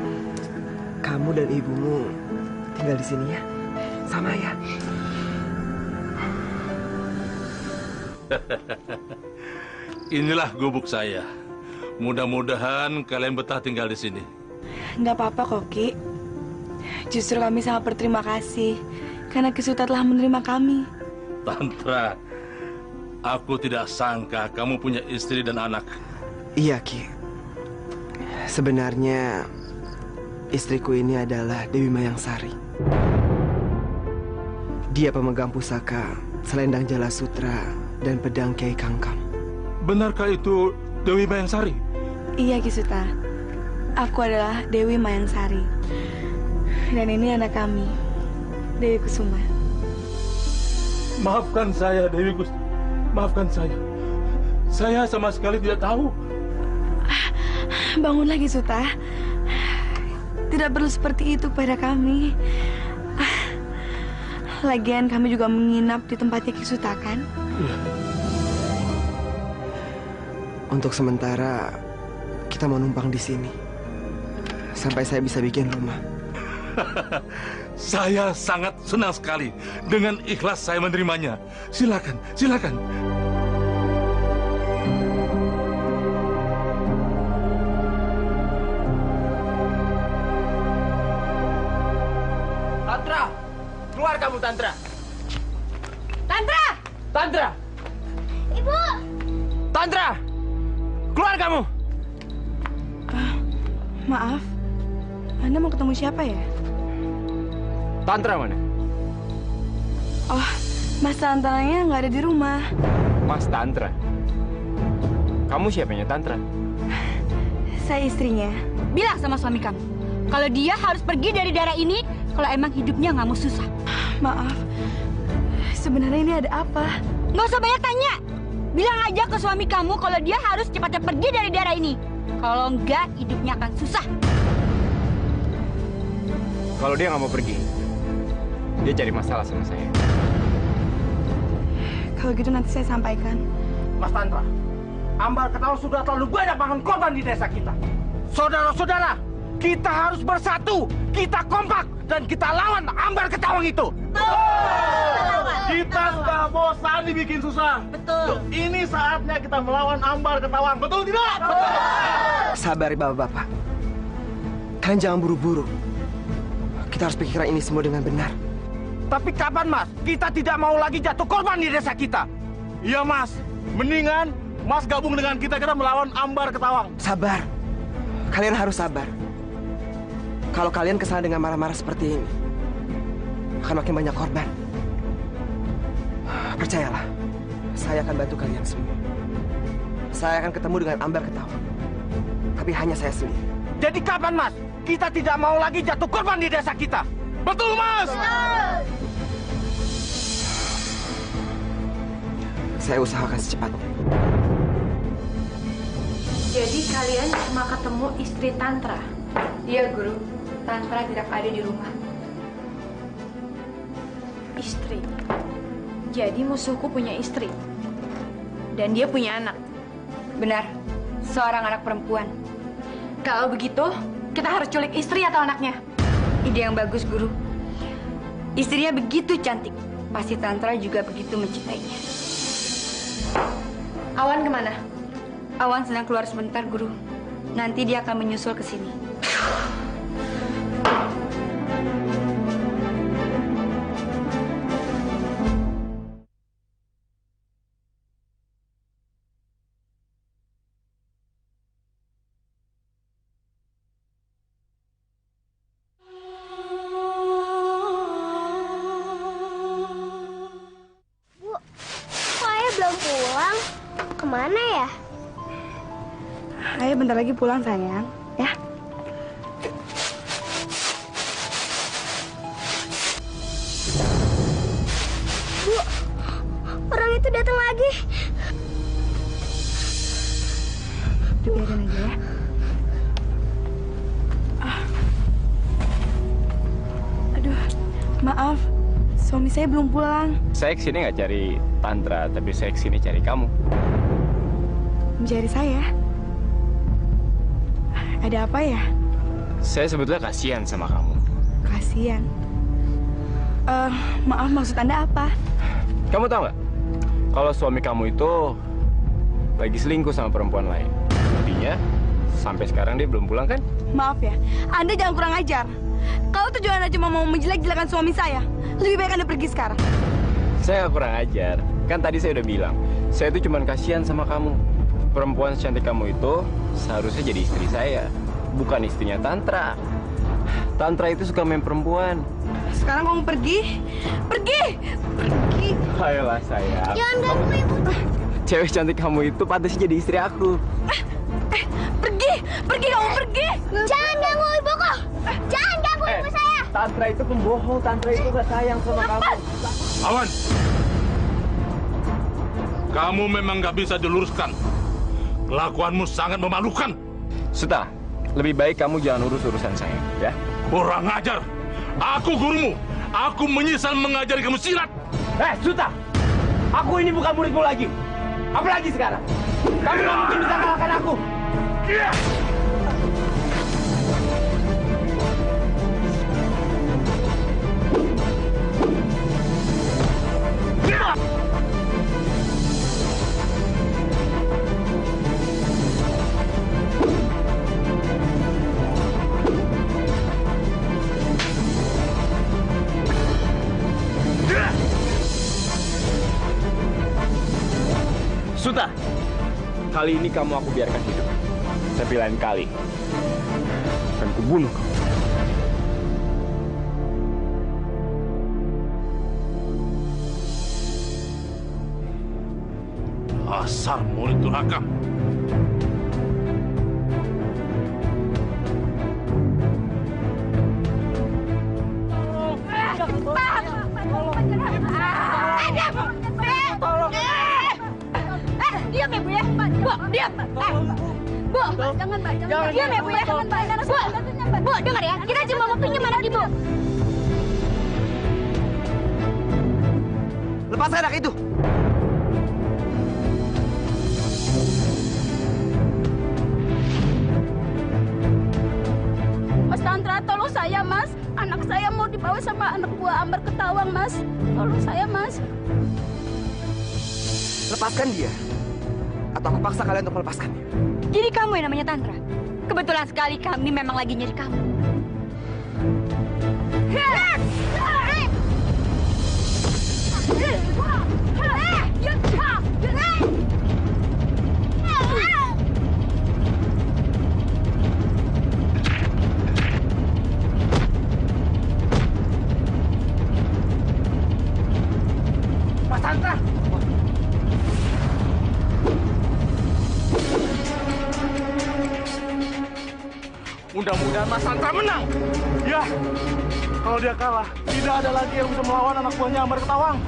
kamu dan ibumu tinggal di sini ya, sama ya. Inilah gubuk saya. Mudah-mudahan kalian betah tinggal di sini. Nggak apa-apa kok, Ki. Justru kami sangat berterima kasih karena Ki Suta telah menerima kami. Tantra, aku tidak sangka kamu punya istri dan anak. Iya, Ki. Sebenarnya istriku ini adalah Dewi Mayang Sari. Dia pemegang pusaka Selendang Jala Sutra dan pedang Kiai Kangkam. Benarkah itu Dewi Mayang Sari? Iya, Ki Suta. Aku adalah Dewi Mayang Sari. Dan ini anak kami, Dewi Kusuma. Maafkan saya, Dewi Gus. Maafkan saya. Saya sama sekali tidak tahu. Bangun lagi, Suta. Tidak perlu seperti itu pada kami. Lagian kami juga menginap di tempatnya Ki Suta, kan? Iya. Untuk sementara, kita mau numpang di sini. Sampai saya bisa bikin rumah. Saya sangat senang sekali. Dengan ikhlas saya menerimanya. Silakan, silakan. Tantra! Keluar kamu, Tantra! Tantra! Tantra! Ibu! Tantra! Keluar kamu! Maaf, Anda mau ketemu siapa ya? Tantra mana? Oh, Mas Tantranya nggak ada di rumah. Mas Tantra. Kamu siapanya Tantra? Saya istrinya. Bilang sama suami kamu, kalau dia harus pergi dari daerah ini, kalau emang hidupnya nggak mau susah. Maaf, sebenarnya ini ada apa? Nggak usah banyak tanya. Bilang aja ke suami kamu kalau dia harus cepatnya pergi dari daerah ini. Kalau enggak, hidupnya akan susah. Kalau dia nggak mau pergi, dia cari masalah sama saya. Kalau gitu nanti saya sampaikan. Mas Tantra, Ambar Ketawang sudah terlalu banyak makan korban di desa kita. Saudara-saudara, kita harus bersatu, kita kompak, dan kita lawan Ambar Ketawang itu. Kita sudah bosan dibikin susah. Betul. Ini saatnya kita melawan Ambar Ketawang. Betul tidak? Sabar, bapak-bapak. Kalian jangan buru-buru. Kita harus pikirkan ini semua dengan benar. Tapi kapan, Mas? Kita tidak mau lagi jatuh korban di desa kita. Iya, Mas. Mendingan Mas gabung dengan kita melawan Ambar Ketawang. Sabar. Kalian harus sabar. Kalau kalian kesana dengan marah-marah seperti ini, akan makin banyak korban. Percayalah, saya akan bantu kalian semua. Saya akan ketemu dengan Ambar Ketawang. Tapi hanya saya sendiri. Jadi kapan, Mas? Kita tidak mau lagi jatuh korban di desa kita. Betul, Mas! Saya usahakan secepatnya. Jadi kalian cuma ketemu istri Tantra? Iya, Guru. Tantra tidak ada di rumah. Istri. Jadi musuhku punya istri. Dan dia punya anak. Benar, seorang anak perempuan. Kalau begitu, kita harus culik istri atau anaknya? Ide yang bagus, Guru. Istrinya begitu cantik. Pasti Tantra juga begitu mencintainya. Awan kemana? Awan sedang keluar sebentar, Guru. Nanti dia akan menyusul ke sini. kemana ya? Ayah bentar lagi pulang sayang, ya. Bu, orang itu datang lagi. Biarin aja ya. Aduh, maaf. Suami saya belum pulang. Saya kesini nggak cari Tantra, tapi saya kesini cari kamu. Mencari saya? Ada apa ya? Saya sebetulnya kasihan sama kamu. Kasian. Maaf, maksud Anda apa? Kamu tahu nggak? Kalau suami kamu itu lagi selingkuh sama perempuan lain. Buktinya, sampai sekarang dia belum pulang kan? Maaf ya, Anda jangan kurang ajar. Kalau tujuan Anda cuma mau menjelek-jelekan suami saya, lebih baik Anda pergi sekarang. Saya nggak kurang ajar. Kan tadi saya udah bilang, saya itu cuma kasihan sama kamu. Perempuan secantik kamu itu seharusnya jadi istri saya, bukan istrinya Tantra. Tantra itu suka main perempuan. Sekarang kamu pergi. Pergi! Pergi! Ayolah sayang. Jangan ganggu ibu. Cewek cantik kamu itu pantasnya jadi istri aku. Pergi! Pergi kamu pergi! Jangan ganggu ibuku. Jangan ganggu ibu saya. Tantra itu pembohong. Tantra itu gak sayang sama kamu. Awan! Kamu memang gak bisa diluruskan. Kelakuanmu sangat memalukan. Suta, lebih baik kamu jangan urus urusan saya, ya? Kurang ajar. Aku gurumu. Aku menyesal mengajari kamu silat. Suta! Aku ini bukan muridmu lagi. Apalagi sekarang. Kamu gak mungkin bisa kalahkan aku. Suta, kali ini kamu aku biarkan hidup. Tapi lain kali akan kubunuh kamu. Asal murid durhaka. Diam ya, Bu ya. Bu, diam. Bu, jangan, Mbak. Jangan. Diam ya, Bu ya. Jangan, Mbak. Bu, dengar ya. Kita cuma mau pinjam anak Ibu. Lepaskan anak itu. Mas Tantra, tolong saya, Mas. Anak saya mau dibawa sama anak buah Ambar Ketawang, Mas. Tolong saya, Mas. Lepaskan dia. Atau aku paksa kalian untuk melepaskannya. Jadi kamu yang namanya Tantra? Kebetulan sekali kami memang lagi nyari kamu. Mas Tantra! Mudah-mudahan Mas Tantra menang. Ya, kalau dia kalah, tidak ada lagi yang bisa melawan anak buahnya Ambar Ketawang.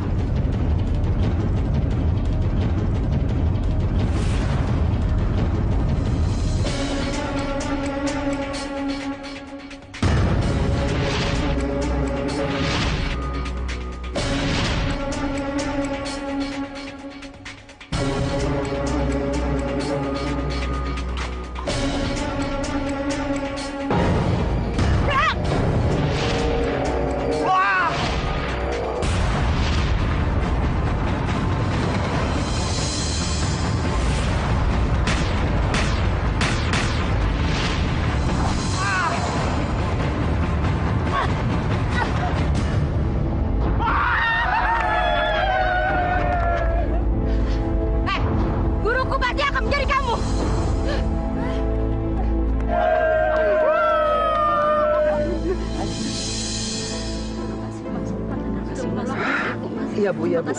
Iya, Bu, iya, Bu.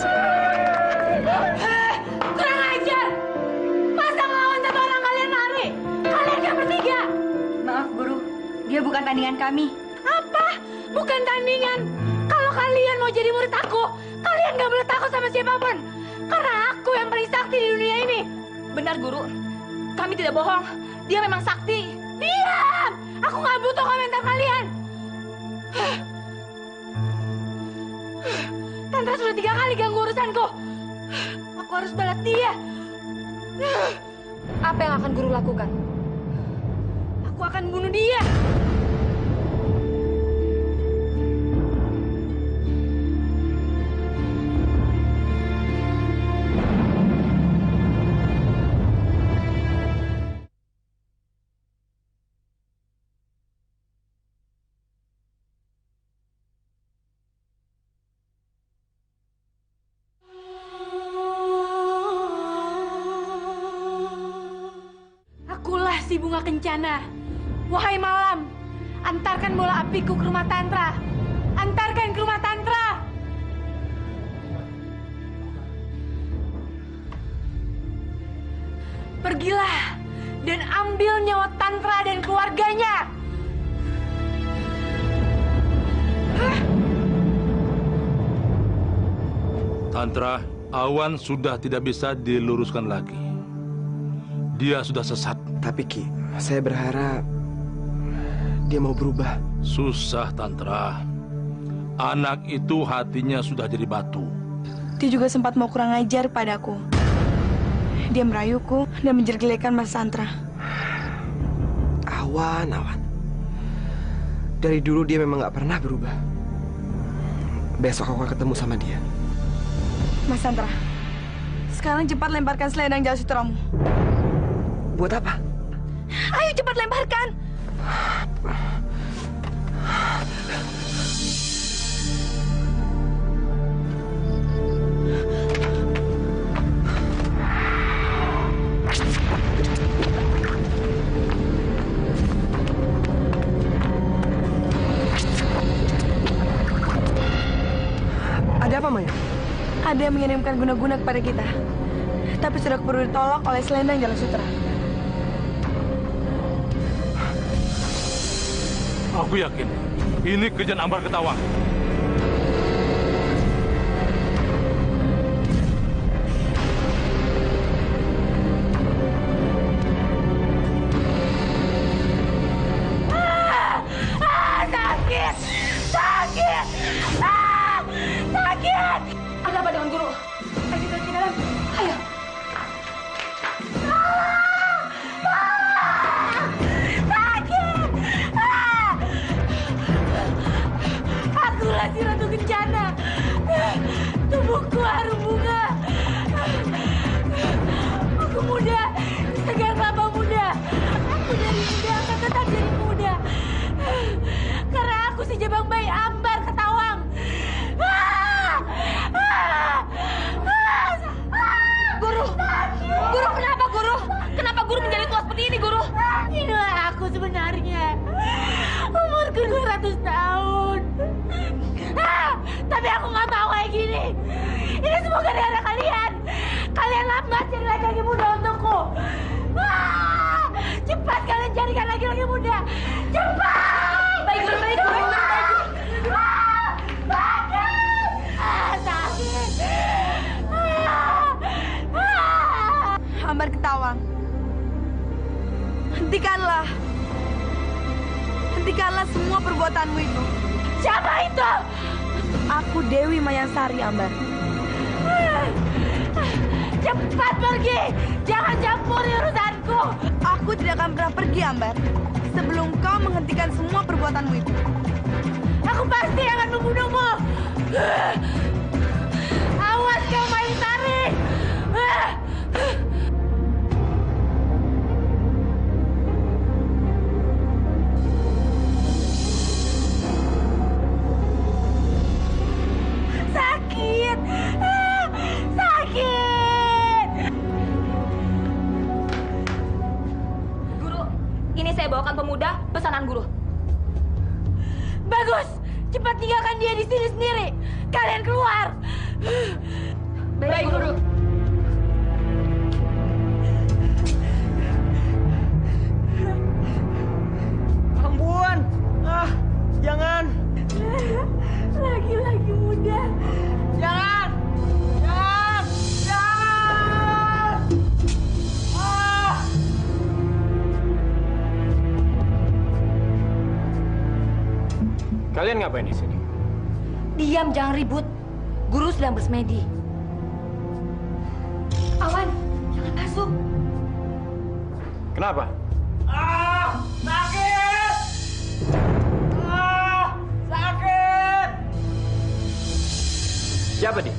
Kurang ajar! Dia bukan tandingan kami. Apa? Bukan tandingan. Kalau kalian mau jadi murid aku, kalian gak boleh takut sama siapapun. Karena aku yang paling sakti di dunia ini. Benar, Guru. Kami tidak bohong. Dia memang sakti. Diam! Aku gak butuh komentar kalian. Tantra sudah 3 kali ganggu urusanku. Aku harus balas dia. Apa yang akan Guru lakukan? Aku akan bunuh dia. Akulah si bunga kencana. Wahai malam, antarkan bola apiku ke rumah Tantra. Antarkan ke rumah Tantra. Pergilah dan ambil nyawa Tantra dan keluarganya. Tantra, awan sudah tidak bisa diluruskan lagi. Dia sudah sesat. Tapi Ki, saya berharap dia mau berubah. Susah, Tantra. Anak itu hatinya sudah jadi batu. Dia juga sempat mau kurang ajar padaku. Dia merayuku dan menjelek-jelekan Mas Tantra. Awan. Dari dulu dia memang gak pernah berubah. Besok aku akan ketemu sama dia. Mas Tantra, sekarang cepat lemparkan selendang Jala Sutramu. Buat apa? Ayo cepat lemparkan. Ada apa, Maya? Ada yang mengirimkan guna-guna kepada kita. Tapi sudah perlu ditolak oleh selendang Jala Sutra. Aku yakin ini kerjaan Ambar Ketawang. Sakit! Sakit! Sakit! Ada apa dengan Guru? Ayo kita ke dalam. Ayo. Sakit! Akulah si Ratu Kencana. Tubuhku harum bunga. Aku muda, segar kelapa muda. Aku dari muda akan tetap jadi muda. Karena aku si jabang bayi Ambar Ketawang. Guru! Guru, kenapa, Guru? Kenapa Guru menjadi tua seperti ini, Guru? Inilah aku sebenarnya. Umurku 200 tahun. Tapi aku nggak mau kayak gini. Ini semua gara-gara kalian. Kalian lambat cari laki-laki muda untukku. Cepat kalian carikan laki-laki muda. Cepat! Baik, Guru, baik, Guru. Ambar Ketawang, hentikanlah. Hentikanlah semua perbuatanmu itu. Siapa itu? Aku Dewi Mayasari, Ambar. Cepat pergi. Jangan campuri urusanku. Aku tidak akan pernah pergi, Ambar, sebelum kau menghentikan semua perbuatanmu itu. Aku pasti akan membunuhmu. Awas kau Mayasari. Sakit! Sakit! Guru, ini saya bawakan pemuda pesanan Guru. Bagus! Cepat tinggalkan dia di sini sendiri. Kalian keluar. Baik, Guru. Ampun! Kalian ngapain di sini? Diam, jangan ribut. Guru sedang bersemedi. Awan, jangan masuk. Kenapa? Sakit! Sakit! Siapa dia?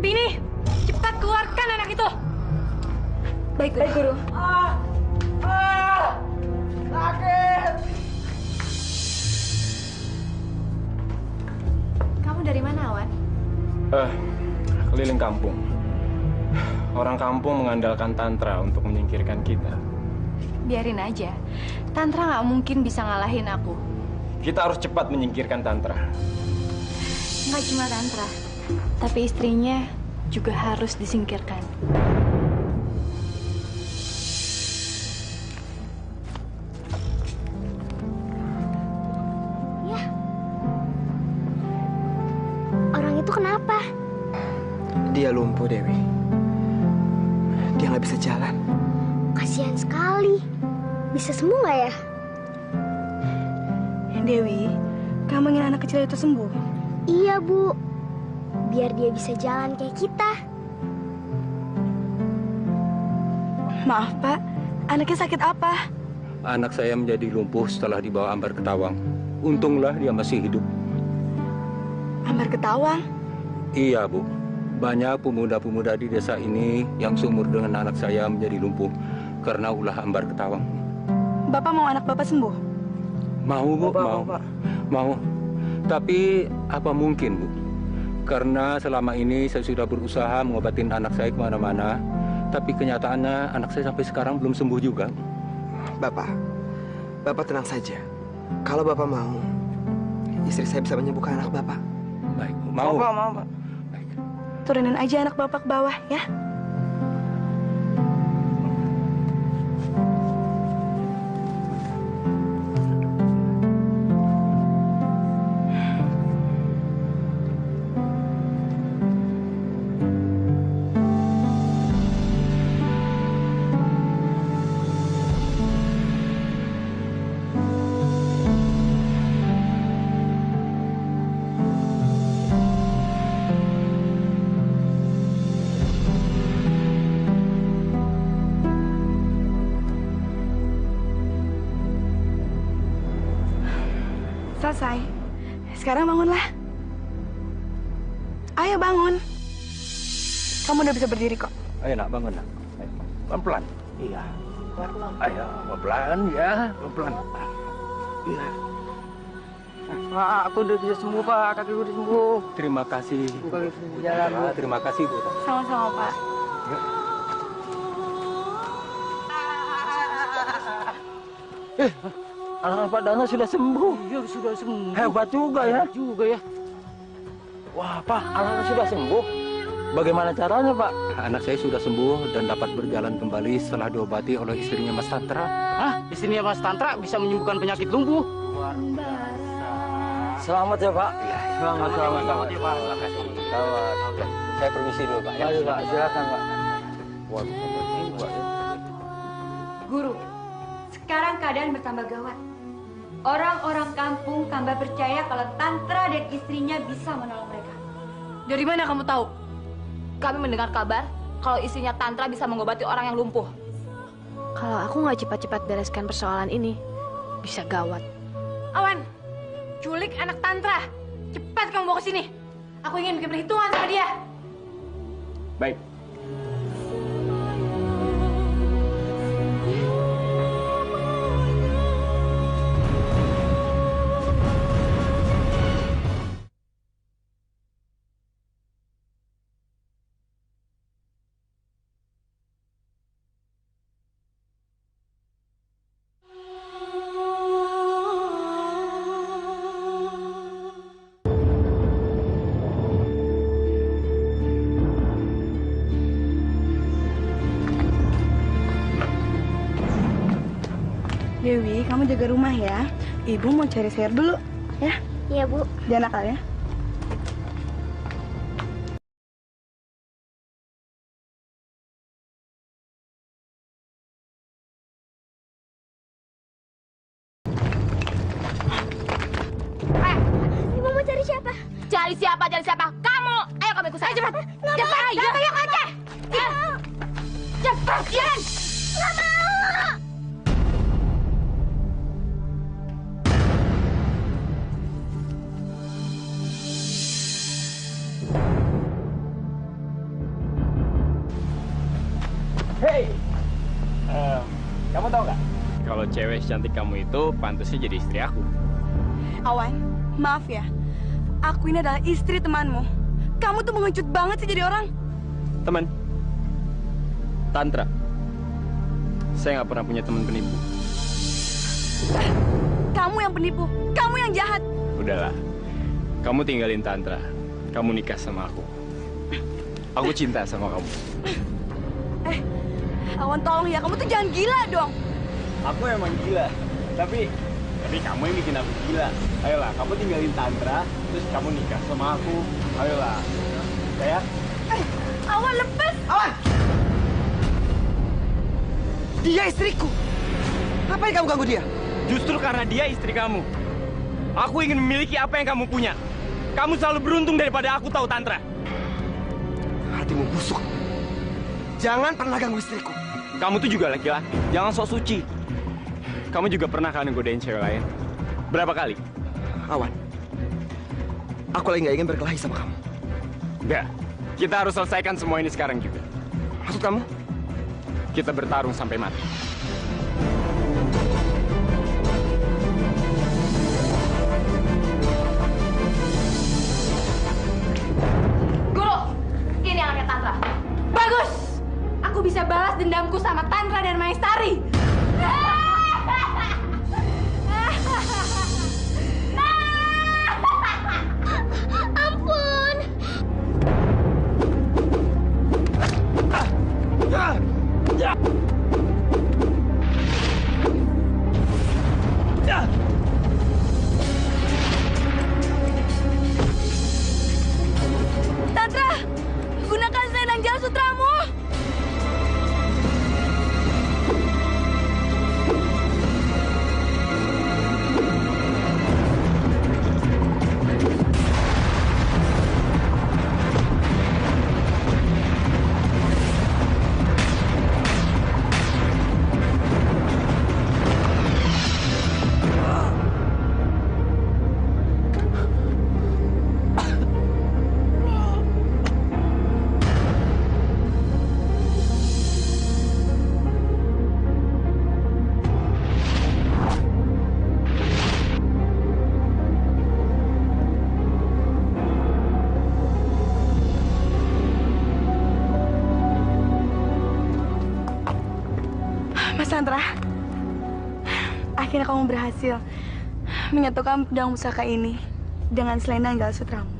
Bini, cepat keluarkan anak itu. Baik, Guru. Sakit! Kamu dari mana, Awan? Keliling kampung. Orang kampung mengandalkan Tantra untuk menyingkirkan kita. Biarin aja. Tantra nggak mungkin bisa ngalahin aku. Kita harus cepat menyingkirkan Tantra. Nggak cuma Tantra, tapi istrinya juga harus disingkirkan. Ya. Orang itu kenapa? Dia lumpuh, Dewi. Dia nggak bisa jalan. Kasihan sekali. Bisa sembuh nggak ya? Dewi, kamu ingin anak kecil itu sembuh? Iya, Bu. Biar dia bisa jalan kayak kita. Maaf, Pak. Anaknya sakit apa? Anak saya menjadi lumpuh setelah dibawa Ambar ke Tawang. Untunglah dia masih hidup. Ambar ke Tawang? Iya, Bu. Banyak pemuda-pemuda di desa ini yang seumur dengan anak saya menjadi lumpuh karena ulah Ambar ke Tawang. Bapak mau anak Bapak sembuh? Mau, Bu, mau. Mau. Tapi apa mungkin, Bu? Karena selama ini saya sudah berusaha mengobatin anak saya kemana-mana, tapi kenyataannya anak saya sampai sekarang belum sembuh juga. Bapak tenang saja. Kalau Bapak mau, istri saya bisa menyembuhkan anak Bapak. Baik, mau. Mau, Pak. Turunin aja anak Bapak ke bawah, ya. Selesai. Sekarang bangunlah. Ayo bangun. Kamu udah bisa berdiri kok. Ayo nak, bangun nak. Pelan-pelan. Iya. Ayo, pelan ya, pelan. Iya. Pak, aku udah bisa sembuh, Pak. Kaki gue udah sembuh. Terima kasih. Jalan, Bu. Terima kasih, Bu. Sama-sama, Pak. Anak Pak Dana sudah sembuh. Iya, sudah sembuh. Hebat juga ya. Juga ya. Wah, Pak, anaknya sudah sembuh. Bagaimana caranya, Pak? Anak saya sudah sembuh dan dapat berjalan kembali setelah diobati oleh istrinya Mas Tantra. Hah? Istrinya Mas Tantra bisa menyembuhkan penyakit lumpuh? Selamat ya, Pak. Selamat ya, Pak. Terima kasih. Selamat. Saya permisi dulu, Pak. Ayo, Pak. Silakan, Pak. Waduh, Pak. Guru, sekarang keadaan bertambah gawat. Orang-orang kampung tambah percaya kalau Tantra dan istrinya bisa menolong mereka. Dari mana kamu tahu? Kami mendengar kabar kalau istrinya Tantra bisa mengobati orang yang lumpuh. Kalau aku nggak cepat-cepat bereskan persoalan ini, bisa gawat. Awan, culik anak Tantra. Cepat kamu bawa ke sini. Aku ingin bikin perhitungan sama dia. Baik. Dewi, kamu jaga rumah ya. Ibu mau cari sayur dulu, ya? Iya, Bu. Jangan nakal ya. cari siapa? Kamu. Ayo kamu ikut saya cepat. Cepat. Ayo aja. Cepat, jalan. Nggak mau. Hey, kamu tahu nggak? Kalau cewek secantik kamu itu pantasnya jadi istri aku. Awan, maaf ya. Aku ini adalah istri temanmu. Kamu tuh mengecut banget sih jadi orang. Teman, Tantra. Saya nggak pernah punya teman penipu. Kamu yang penipu. Kamu yang jahat. Udahlah, kamu tinggalin Tantra. Kamu nikah sama aku. Aku cinta sama kamu. Awan, tolong ya. Kamu tuh jangan gila dong. Aku emang gila, tapi kamu yang bikin aku gila. Ayolah, kamu tinggalin Tantra, terus kamu nikah sama aku. Ayolah, saya. Awan, lepas. Awan! Dia istriku. Ngapain kamu ganggu dia? Justru karena dia istri kamu. Aku ingin memiliki apa yang kamu punya. Kamu selalu beruntung daripada aku tahu Tantra. Hatimu busuk. Jangan pernah ganggu istriku. Kamu tuh juga laki-laki. Jangan sok suci. Kamu juga pernah kan godain cewek lain? Berapa kali? Awan, aku lagi nggak ingin berkelahi sama kamu. Udah, kita harus selesaikan semua ini sekarang juga. Maksud kamu? Kita bertarung sampai mati. Guru, ini anaknya Tantra. Bagus. Aku bisa balas dendamku sama Tantra dan Maestari. Ampun. Tantra, gunakan selendang jala sutramu. Mas Tantra, akhirnya kamu berhasil menyatukan pedang pusaka ini dengan selendang jala sutramu.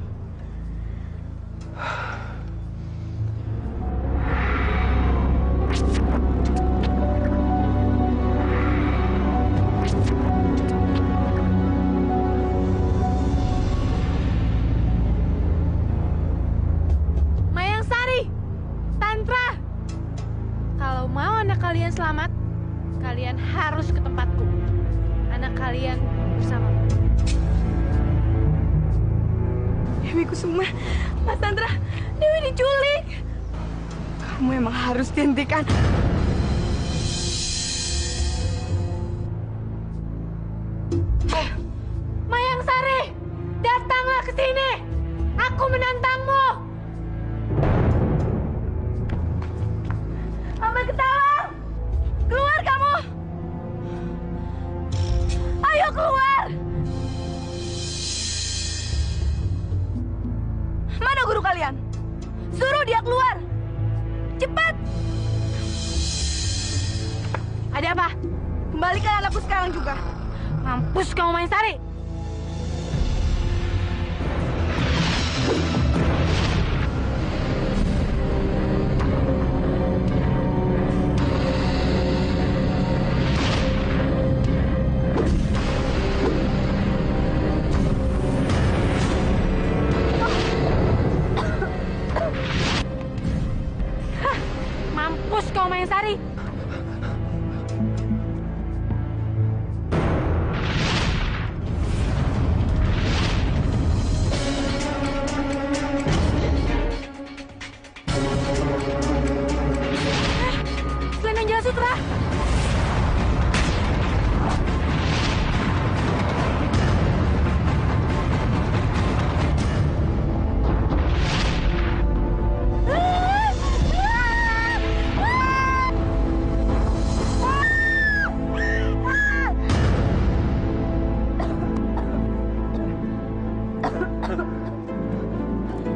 Mayang Sari, Tantra. Kalau mau anak kalian selamat, kalian harus ke tempatku. Anak kalian bersama. Dewi Kusuma, Mas Tantra, Dewi diculik. Kamu emang harus dihentikan. Mayang Sari, datanglah ke sini. Aku menantangmu. Ambil ketawang. Keluar kamu. Ayo keluar. Mana guru kalian? Suruh dia keluar. Cepat. Ada apa? Kembalikan anakku sekarang juga. Mampus kamu, Mayang Sari. Mampus kau, Mayang Sari. Sutra.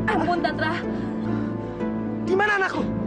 Ampun, Tantra. Di mana anakku?